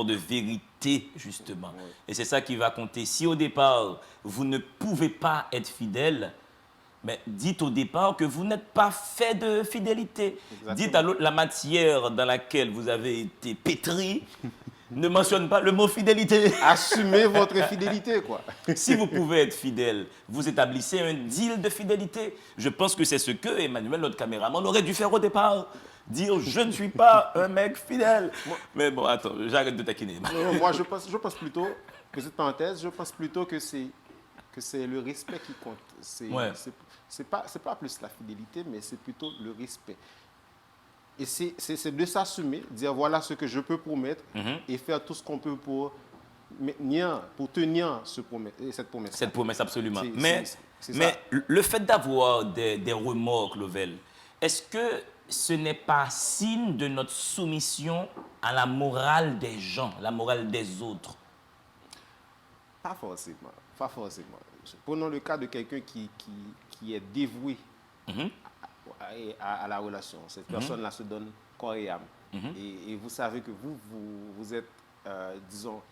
de vérité, justement. Ouais. Et c'est ça qui va compter. Si au départ, vous ne pouvez pas être fidèle, mais dites au départ que vous n'êtes pas fait de fidélité. Exactement. Dites à l'autre la matière dans laquelle vous avez été pétri. Ne mentionne pas le mot fidélité. Assumez votre fidélité, quoi. Si vous pouvez être fidèle, vous établissez un deal de fidélité. Je pense que c'est ce que Emmanuel, notre caméraman, aurait dû faire au départ. Dire je ne suis pas un mec fidèle. Mais bon, attends, j'arrête de taquiner. Non, moi, je pense plutôt, petite parenthèse, je pense plutôt que c'est le respect qui compte. Ouais. C'est pas plus la fidélité, mais c'est plutôt le respect. Et c'est de s'assumer, dire voilà ce que je peux promettre et faire tout ce qu'on peut pour tenir cette promesse. Cette promesse, absolument. C'est Mais ça. le fait d'avoir des remords, Clovel, est-ce que ce n'est pas signe de notre soumission à la morale des gens, la morale des autres? Pas forcément. Pas forcément. Prenons le cas de quelqu'un qui est dévoué à la relation. Cette personne-là se donne corps et âme. Et vous savez que vous êtes, disons,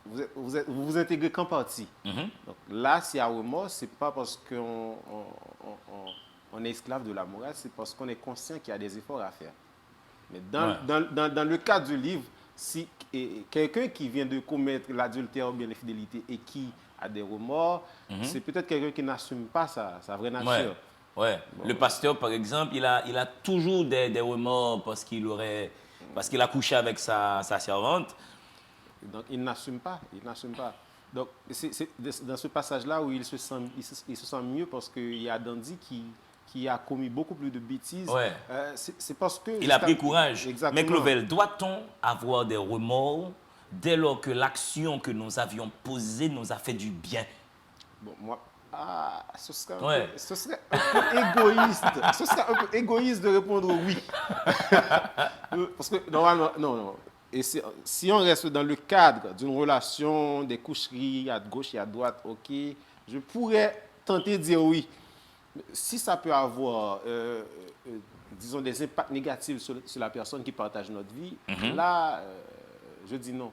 vous vous intégrez qu'en partie. Donc là, s'il y a remords, ce n'est pas parce qu'on est esclave de la morale, c'est parce qu'on est conscient qu'il y a des efforts à faire. Mais dans le cas du livre, si quelqu'un qui vient de commettre l'adultère ou bien l'infidélité et qui a des remords, c'est peut-être quelqu'un qui n'assume pas sa vraie nature. Ouais. Bon. Le pasteur, par exemple, il a toujours des remords parce qu'il a couché avec sa servante. Donc, il n'assume pas. Donc, c'est dans ce passage-là où il se sent mieux parce qu'il y a Dandy qui a commis beaucoup plus de bêtises. Ouais. C'est parce que... Il a pris courage. Exactement. Mais Clovel, doit-on avoir des remords dès lors que l'action que nous avions posée nous a fait du bien? Bon, moi... ce serait un peu égoïste. Ce serait un peu égoïste de répondre oui. Parce que normalement, non. Et si on reste dans le cadre d'une relation, des coucheries à gauche et à droite, ok, je pourrais tenter de dire oui. Si ça peut avoir, disons, des impacts négatifs sur la personne qui partage notre vie, là, je dis non.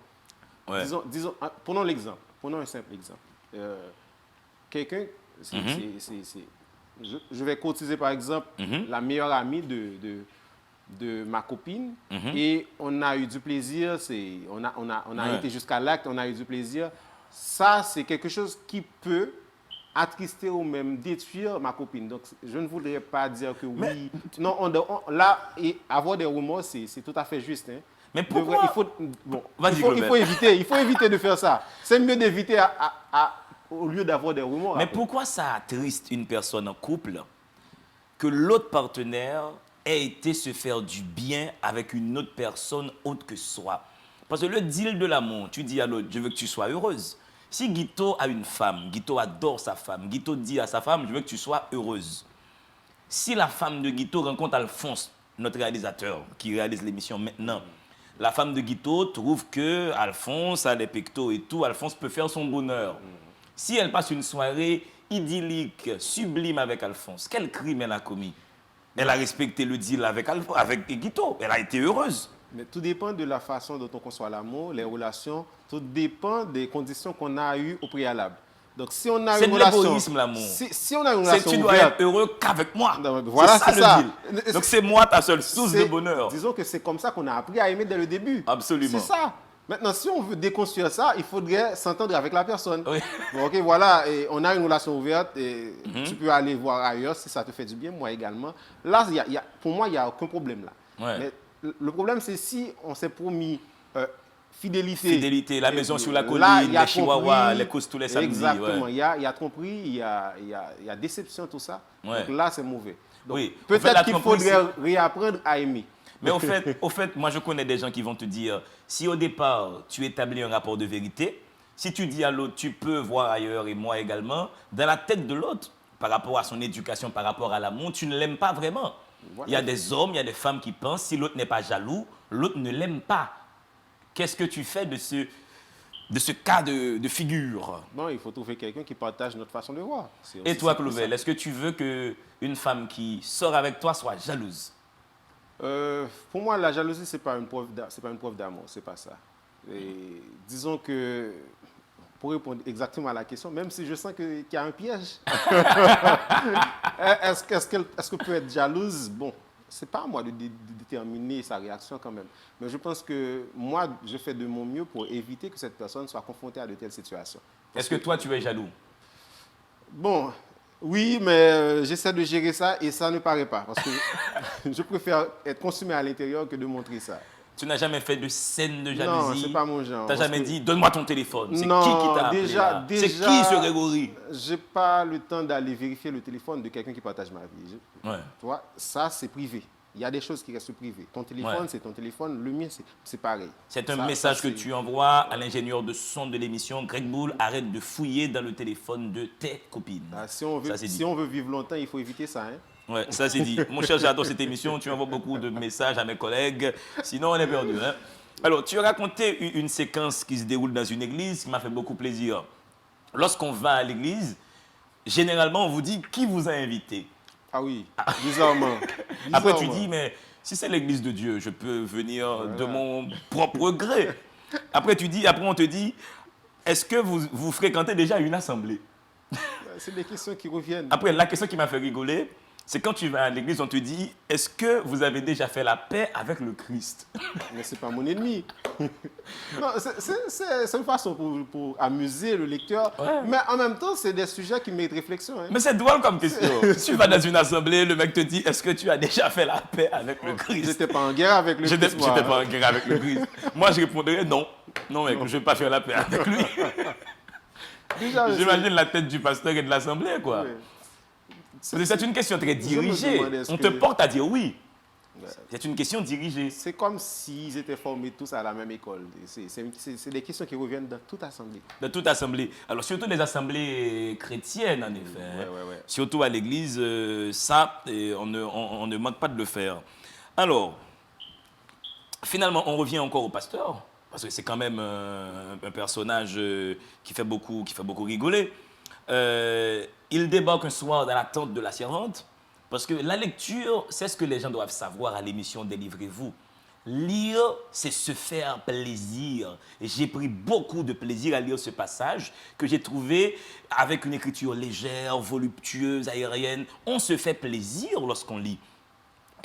Ouais. Disons, prenons un simple exemple. Quelqu'un, je vais cotiser par exemple la meilleure amie de ma copine et on a eu du plaisir, on a été jusqu'à l'acte, on a eu du plaisir. Ça, c'est quelque chose qui peut attrister ou même détruire ma copine. Donc, je ne voudrais pas dire que oui. Non, là, avoir des remords, c'est tout à fait juste. Hein. Mais pourquoi? Il faut éviter de faire ça. C'est mieux d'éviter au lieu d'avoir des remords. Mais pourquoi ça attriste une personne en couple que l'autre partenaire ait été se faire du bien avec une autre personne autre que soi? Parce que le deal de l'amour, tu dis à l'autre, je veux que tu sois heureuse. Si Guito a une femme, Guito adore sa femme, Guito dit à sa femme, je veux que tu sois heureuse. Si la femme de Guito rencontre Alphonse, notre réalisateur qui réalise l'émission maintenant, la femme de Guito trouve que Alphonse a les pectos et tout, Alphonse peut faire son bonheur. Si elle passe une soirée idyllique, sublime avec Alphonse, quel crime elle a commis? Elle a respecté le deal avec Guito, elle a été heureuse. Mais tout dépend de la façon dont on conçoit l'amour, les relations. Tout dépend des conditions qu'on a eues au préalable. Donc, si on a C'est une de relation... l'égoïsme, l'amour. Si on a une C'est relation tu dois ouverte... être heureux qu'avec moi. Non, mais voilà, c'est c'est ça ça. le deal. Donc c'est moi ta seule source de bonheur. Disons que c'est comme ça qu'on a appris à aimer dès le début. Absolument. C'est ça. Maintenant, si on veut déconstruire ça, il faudrait s'entendre avec la personne. Oui. Bon, ok, voilà, et on a une relation ouverte et tu peux aller voir ailleurs si ça te fait du bien, moi également. Là, pour moi, il n'y a aucun problème là. Ouais. Mais le problème, c'est si on s'est promis fidélité. Fidélité, la maison sur la Là, colline, il y a les chihuahuas, tromperie. les cousses tous les samedis. Exactement, Ouais. il y a tromperie, il y a déception, tout ça. Ouais. Donc là, c'est mauvais. Donc, Oui. En fait, la peut-être qu'il tromperie, faudrait réapprendre à aimer. Mais au fait, moi je connais des gens qui vont te dire, si au départ tu établis un rapport de vérité, si tu dis à l'autre tu peux voir ailleurs et moi également, dans la tête de l'autre, par rapport à son éducation, par rapport à l'amour, tu ne l'aimes pas vraiment. Voilà. Il y a des hommes, il y a des femmes qui pensent, si l'autre n'est pas jaloux, l'autre ne l'aime pas. Qu'est-ce que tu fais de ce cas de figure? Non, il faut trouver quelqu'un qui partage notre façon de voir. Et toi, Clouvel, est-ce que tu veux qu'une femme qui sort avec toi soit jalouse? Pour moi, la jalousie, c'est pas une preuve d'amour, c'est pas ça. Et disons que, pour répondre exactement à la question, même si je sens qu'il y a un piège, est-ce que peut être jalouse? Bon, c'est pas à moi de déterminer sa réaction quand même. Mais je pense que moi, je fais de mon mieux pour éviter que cette personne soit confrontée à de telles situations. Est-ce que toi, tu es jaloux? Bon, oui, mais j'essaie de gérer ça et ça ne paraît pas. Parce que je préfère être consumé à l'intérieur que de montrer ça. Tu n'as jamais fait de scène de Non, jalousie? c'est pas mon genre. Tu n'as jamais dit, donne-moi ton téléphone. C'est qui Non, t'a appelé là? C'est qui ce Grégory? J'ai pas le temps d'aller vérifier le téléphone de quelqu'un qui partage ma vie. Ouais. Tu vois, ça, c'est privé. Il y a des choses qui restent privées. Ton téléphone, Ouais. c'est ton téléphone. Le mien, c'est pareil. C'est un Ça, message ça, que c'est- tu envoies à l'ingénieur de son de l'émission, Greg Bull, arrête de fouiller dans le téléphone de tes copines. Ah, si on veut, Ça, c'est dit. si on veut vivre longtemps, il faut éviter ça. Hein. Ouais, ça c'est dit. Mon cher, j'adore cette émission. Tu envoies beaucoup de messages à mes collègues. Sinon, on est perdu. Hein? Alors, tu as raconté une séquence qui se déroule dans une église qui m'a fait beaucoup plaisir. Lorsqu'on va à l'église, généralement, on vous dit qui vous a invité. Ah oui, bizarrement. Après, tu Bizarrement. dis, mais si c'est l'église de Dieu, je peux venir de mon propre gré. Après, on te dit, est-ce que vous fréquentez déjà une assemblée? C'est des questions qui reviennent. Après, la question qui m'a fait rigoler, c'est quand tu vas à l'église, on te dit, est-ce que vous avez déjà fait la paix avec le Christ? Mais c'est pas mon ennemi. Non, c'est une façon pour amuser le lecteur. Ouais. Mais en même temps, c'est des sujets qui méritent réflexion. Hein. Mais c'est drôle comme question. Tu vas dans une assemblée, le mec te dit, est-ce que tu as déjà fait la paix avec le Christ? J'étais pas en guerre avec le J'étais Christ, moi. pas en guerre avec le Christ. Moi, je répondrais non. Non, mec, je ne vais pas faire la paix avec lui. Déjà, J'imagine la tête du pasteur et de l'assemblée, quoi. Oui. Parce que c'est une question très me dirigée. demandais, est-ce On que- te porte à dire oui. Ouais. C'est une question dirigée. C'est comme s'ils étaient formés tous à la même école. C'est des questions qui reviennent dans toute assemblée. De toute assemblée. Alors, surtout les assemblées chrétiennes, en effet. hein. Ouais. Surtout à l'église, ça, on ne manque pas de le faire. Alors, finalement, on revient encore au pasteur, parce que c'est quand même un personnage qui fait beaucoup rigoler. Il débarque un soir dans la tente de la servante, parce que la lecture, c'est ce que les gens doivent savoir à l'émission Délivrez-vous. Lire, c'est se faire plaisir. Et j'ai pris beaucoup de plaisir à lire ce passage que j'ai trouvé avec une écriture légère, voluptueuse, aérienne. On se fait plaisir lorsqu'on lit.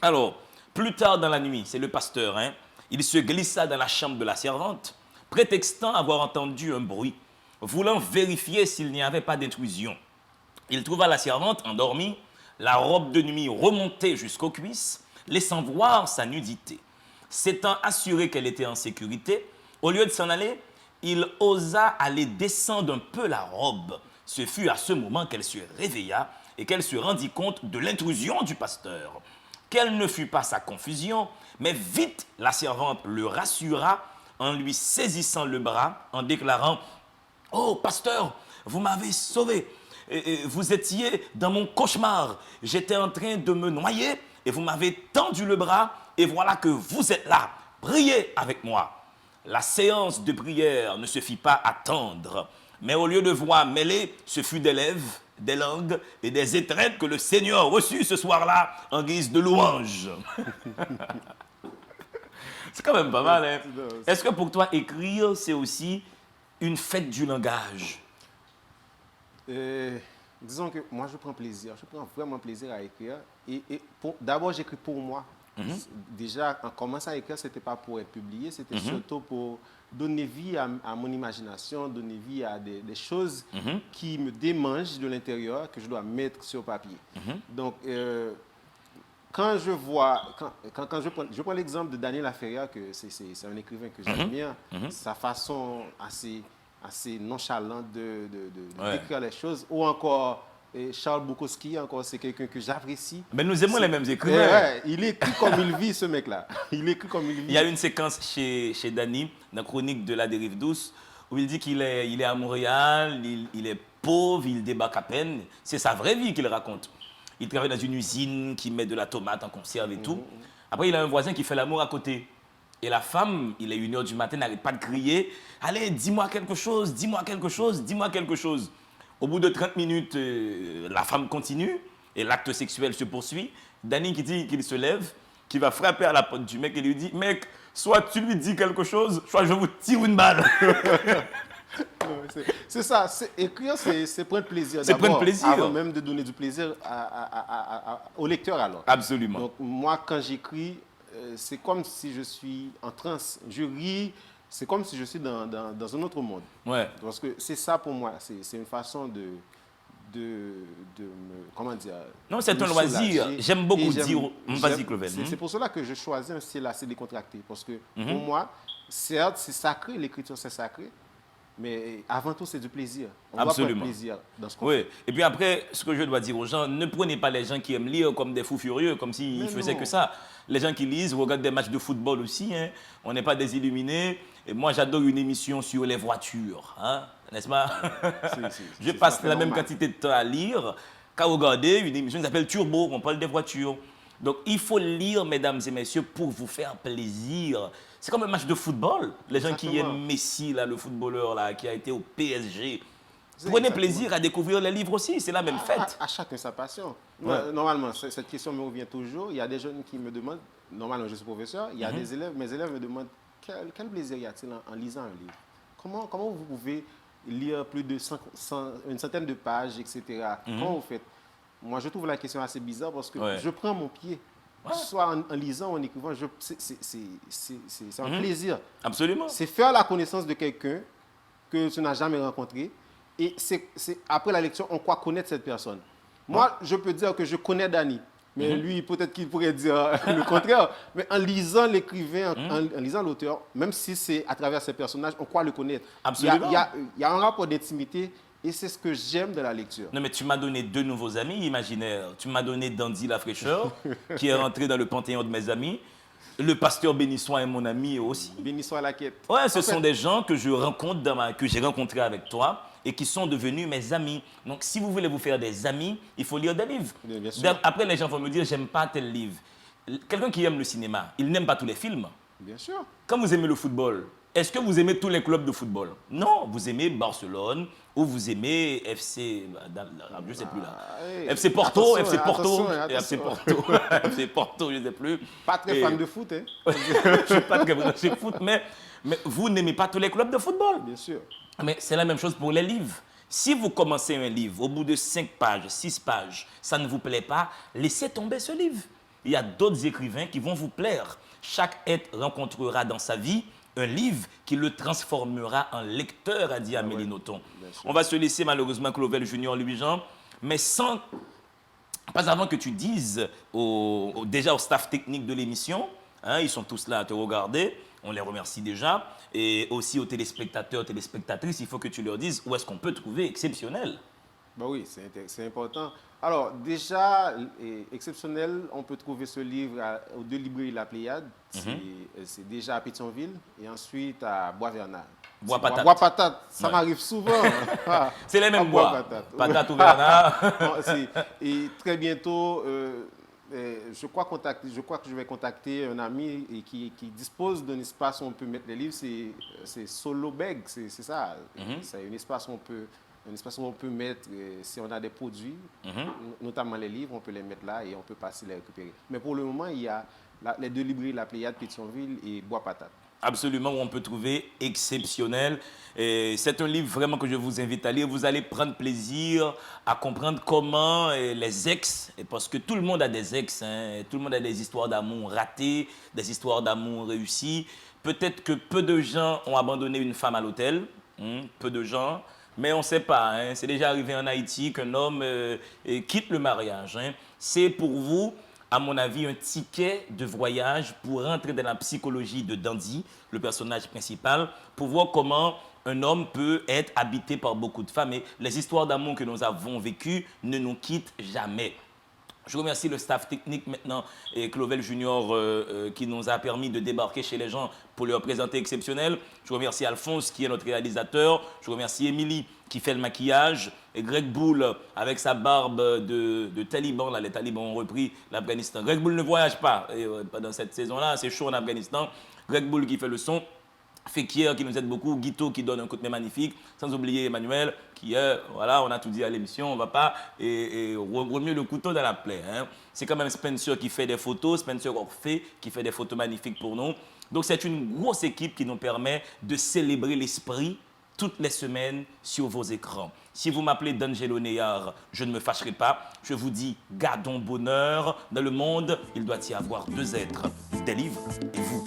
Alors, plus tard dans la nuit, c'est le pasteur, hein, il se glissa dans la chambre de la servante, prétextant avoir entendu un bruit, voulant vérifier s'il n'y avait pas d'intrusion. Il trouva la servante endormie, la robe de nuit remontée jusqu'aux cuisses, laissant voir sa nudité. S'étant assuré qu'elle était en sécurité, au lieu de s'en aller, il osa aller descendre un peu la robe. Ce fut à ce moment qu'elle se réveilla et qu'elle se rendit compte de l'intrusion du pasteur. Quelle ne fut pas sa confusion, mais vite la servante le rassura en lui saisissant le bras, en déclarant « Oh, pasteur, vous m'avez sauvé. Vous étiez dans mon cauchemar. J'étais en train de me noyer et vous m'avez tendu le bras et voilà que vous êtes là. Priez avec moi. » La séance de prière ne se fit pas attendre, mais au lieu de voix mêlées, ce fut des lèvres, des langues et des étreintes que le Seigneur reçut ce soir-là en guise de louange. C'est quand même pas mal. Hein? Non, Est-ce que pour toi, écrire, c'est aussi une fête du langage? Disons que moi, je prends plaisir. Je prends vraiment plaisir à écrire. D'abord, j'écris pour moi. Déjà, en commençant à écrire, ce n'était pas pour être publié, c'était surtout pour donner vie à mon imagination, donner vie à des choses qui me démangent de l'intérieur, que je dois mettre sur papier. Donc, quand je vois, quand je prends l'exemple de Daniel Laferrière, que c'est un écrivain que j'admire, sa façon assez nonchalante d'écrire les choses, ou encore Charles Bukowski, encore c'est quelqu'un que j'apprécie. Mais nous aimons les mêmes écrivains. Ouais, il écrit comme il vit, ce mec-là. Il écrit comme il vit. Il y a une séquence chez Dany, dans la chronique de La Dérive douce, où il dit qu'il est à Montréal, il est pauvre, il débarque à peine. C'est sa vraie vie qu'il raconte. Il travaille dans une usine qui met de la tomate en conserve et tout. Après, il a un voisin qui fait l'amour à côté. Et la femme, il est 1h du matin, n'arrête pas de crier. Allez, dis-moi quelque chose, dis-moi quelque chose, dis-moi quelque chose. Au bout de 30 minutes, la femme continue et l'acte sexuel se poursuit. Dany qui dit qu'il se lève, qui va frapper à la porte du mec et lui dit « Mec, soit tu lui dis quelque chose, soit je vous tire une balle. » C'est ça, écrire, c'est prendre plaisir. C'est prendre plaisir. Avant même de donner du plaisir au lecteur alors. Absolument. Donc moi, quand j'écris, c'est comme si je suis en transe. Je ris, c'est comme si je suis dans un autre monde. Ouais. Parce que c'est ça pour moi, c'est une façon de me, comment dire... Non, c'est un loisir. J'aime beaucoup dire... Vas-y, Clovel. C'est pour cela que je choisis un style assez décontracté. Parce que pour moi, certes, c'est sacré, l'écriture c'est sacré, mais avant tout, c'est du plaisir. On doit prendre plaisir dans ce qu'on fait. Et puis après, ce que je dois dire aux gens, ne prenez pas les gens qui aiment lire comme des fous furieux, comme s'ils faisaient que ça. Les gens qui lisent regardent des matchs de football aussi. Hein. On n'est pas des illuminés. Et moi, j'adore une émission sur les voitures. Hein, n'est-ce pas? Je passe la même quantité de temps à lire qu'à regarder une émission qui s'appelle Turbo. On parle des voitures. Donc, il faut lire, mesdames et messieurs, pour vous faire plaisir. C'est comme un match de football. Les gens qui aiment Messi, là, le footballeur là, qui a été au PSG, prenez plaisir à découvrir les livres aussi. C'est la même fête. À chacun sa passion. Ouais. Normalement, cette question me revient toujours. Il y a des jeunes qui me demandent, normalement je suis professeur, il y a des élèves, mes élèves me demandent quel plaisir y a-t-il en lisant un livre? Comment vous pouvez lire plus de une centaine de pages, etc. Comment vous faites? Moi, je trouve la question assez bizarre parce que je prends mon pied. Soit en lisant ou en écrivant, c'est un plaisir. Absolument. C'est faire la connaissance de quelqu'un que tu n'as jamais rencontré. Et après la lecture, on croit connaître cette personne. Moi, je peux dire que je connais Dany. Mais lui, peut-être qu'il pourrait dire le contraire. Mais en lisant l'écrivain, en lisant l'auteur, même si c'est à travers ces personnages, on croit le connaître. Absolument. Il y a un rapport d'intimité. Et c'est ce que j'aime de la lecture. Non, mais tu m'as donné 2 nouveaux amis imaginaires. Tu m'as donné Dandy la fraîcheur, qui est rentré dans le panthéon de mes amis. Le pasteur Bénissois est mon ami aussi. Bénissois à la quête. Ouais, ce sont des gens que je rencontre que j'ai rencontrés avec toi et qui sont devenus mes amis. Donc, si vous voulez vous faire des amis, il faut lire des livres. Bien sûr. Après, les gens vont me dire, j'aime pas tel livre. Quelqu'un qui aime le cinéma, il n'aime pas tous les films. Bien sûr. Quand vous aimez le football, est-ce que vous aimez tous les clubs de football? Non, vous aimez Barcelone ou vous aimez FC, je ne sais plus là. FC Porto, FC Porto, FC Porto, FC Porto, je ne sais plus. Pas très fan de foot, hein? Je ne suis pas très fan de foot, mais vous n'aimez pas tous les clubs de football. Bien sûr. Mais c'est la même chose pour les livres. Si vous commencez un livre, au bout de 5 pages, 6 pages, ça ne vous plaît pas, laissez tomber ce livre. Il y a d'autres écrivains qui vont vous plaire. Chaque être rencontrera dans sa vie un livre qui le transformera en lecteur, a dit Amélie Nothomb. On va se laisser malheureusement Clovel Junior Louis-Jean, mais pas avant que tu dises déjà au staff technique de l'émission, hein, ils sont tous là à te regarder, on les remercie déjà, et aussi aux téléspectateurs, téléspectatrices, il faut que tu leur dises où est-ce qu'on peut trouver Exceptionnel. Ben oui, c'est important. Alors, déjà, Exceptionnel, on peut trouver ce livre aux 2 librairies La Pléiade. C'est déjà à Pétionville et ensuite à Bois-Vernal. Bois-Patate. Bois-Patate, ça m'arrive souvent. C'est les mêmes bois. Patate ou Vernal. Et très bientôt, je crois que je vais contacter un ami qui dispose d'un espace où on peut mettre les livres. C'est Solo Beg, c'est ça. C'est un espace où on peut un espace où on peut mettre, si on a des produits, notamment les livres, on peut les mettre là et on peut passer les récupérer. Mais pour le moment, il y a les deux librairies, la Pléiade, Pétionville et Bois-Patate. Absolument, où on peut trouver exceptionnel. Et c'est un livre vraiment que je vous invite à lire. Vous allez prendre plaisir à comprendre comment les ex, et parce que tout le monde a des ex, hein, tout le monde a des histoires d'amour ratées, des histoires d'amour réussies. Peut-être que peu de gens ont abandonné une femme à l'hôtel, peu de gens, mais on ne sait pas. Hein, c'est déjà arrivé en Haïti qu'un homme quitte le mariage. Hein. C'est pour vous, à mon avis, un ticket de voyage pour rentrer dans la psychologie de Dandy, le personnage principal, pour voir comment un homme peut être habité par beaucoup de femmes. Et les histoires d'amour que nous avons vécues ne nous quittent jamais. Je remercie le staff technique maintenant et Clovel Junior qui nous a permis de débarquer chez les gens pour leur présenter exceptionnel. Je remercie Alphonse qui est notre réalisateur. Je remercie Émilie qui fait le maquillage. Et Greg Bull avec sa barbe de taliban. Là, les talibans ont repris l'Afghanistan. Greg Bull ne voyage pas pendant cette saison-là. C'est chaud en Afghanistan. Greg Bull qui fait le son. Fekir qui nous aide beaucoup, Guito qui donne un coup de main magnifique, sans oublier Emmanuel qui est, voilà, on a tout dit à l'émission, on ne va pas remuer le couteau dans la plaie. Hein. C'est quand même Spencer qui fait des photos, Spencer Orphée qui fait des photos magnifiques pour nous. Donc c'est une grosse équipe qui nous permet de célébrer l'esprit toutes les semaines sur vos écrans. Si vous m'appelez D'Angelo Neyar, je ne me fâcherai pas. Je vous dis, gardons bonheur. Dans le monde, il doit y avoir deux êtres, des livres et vous.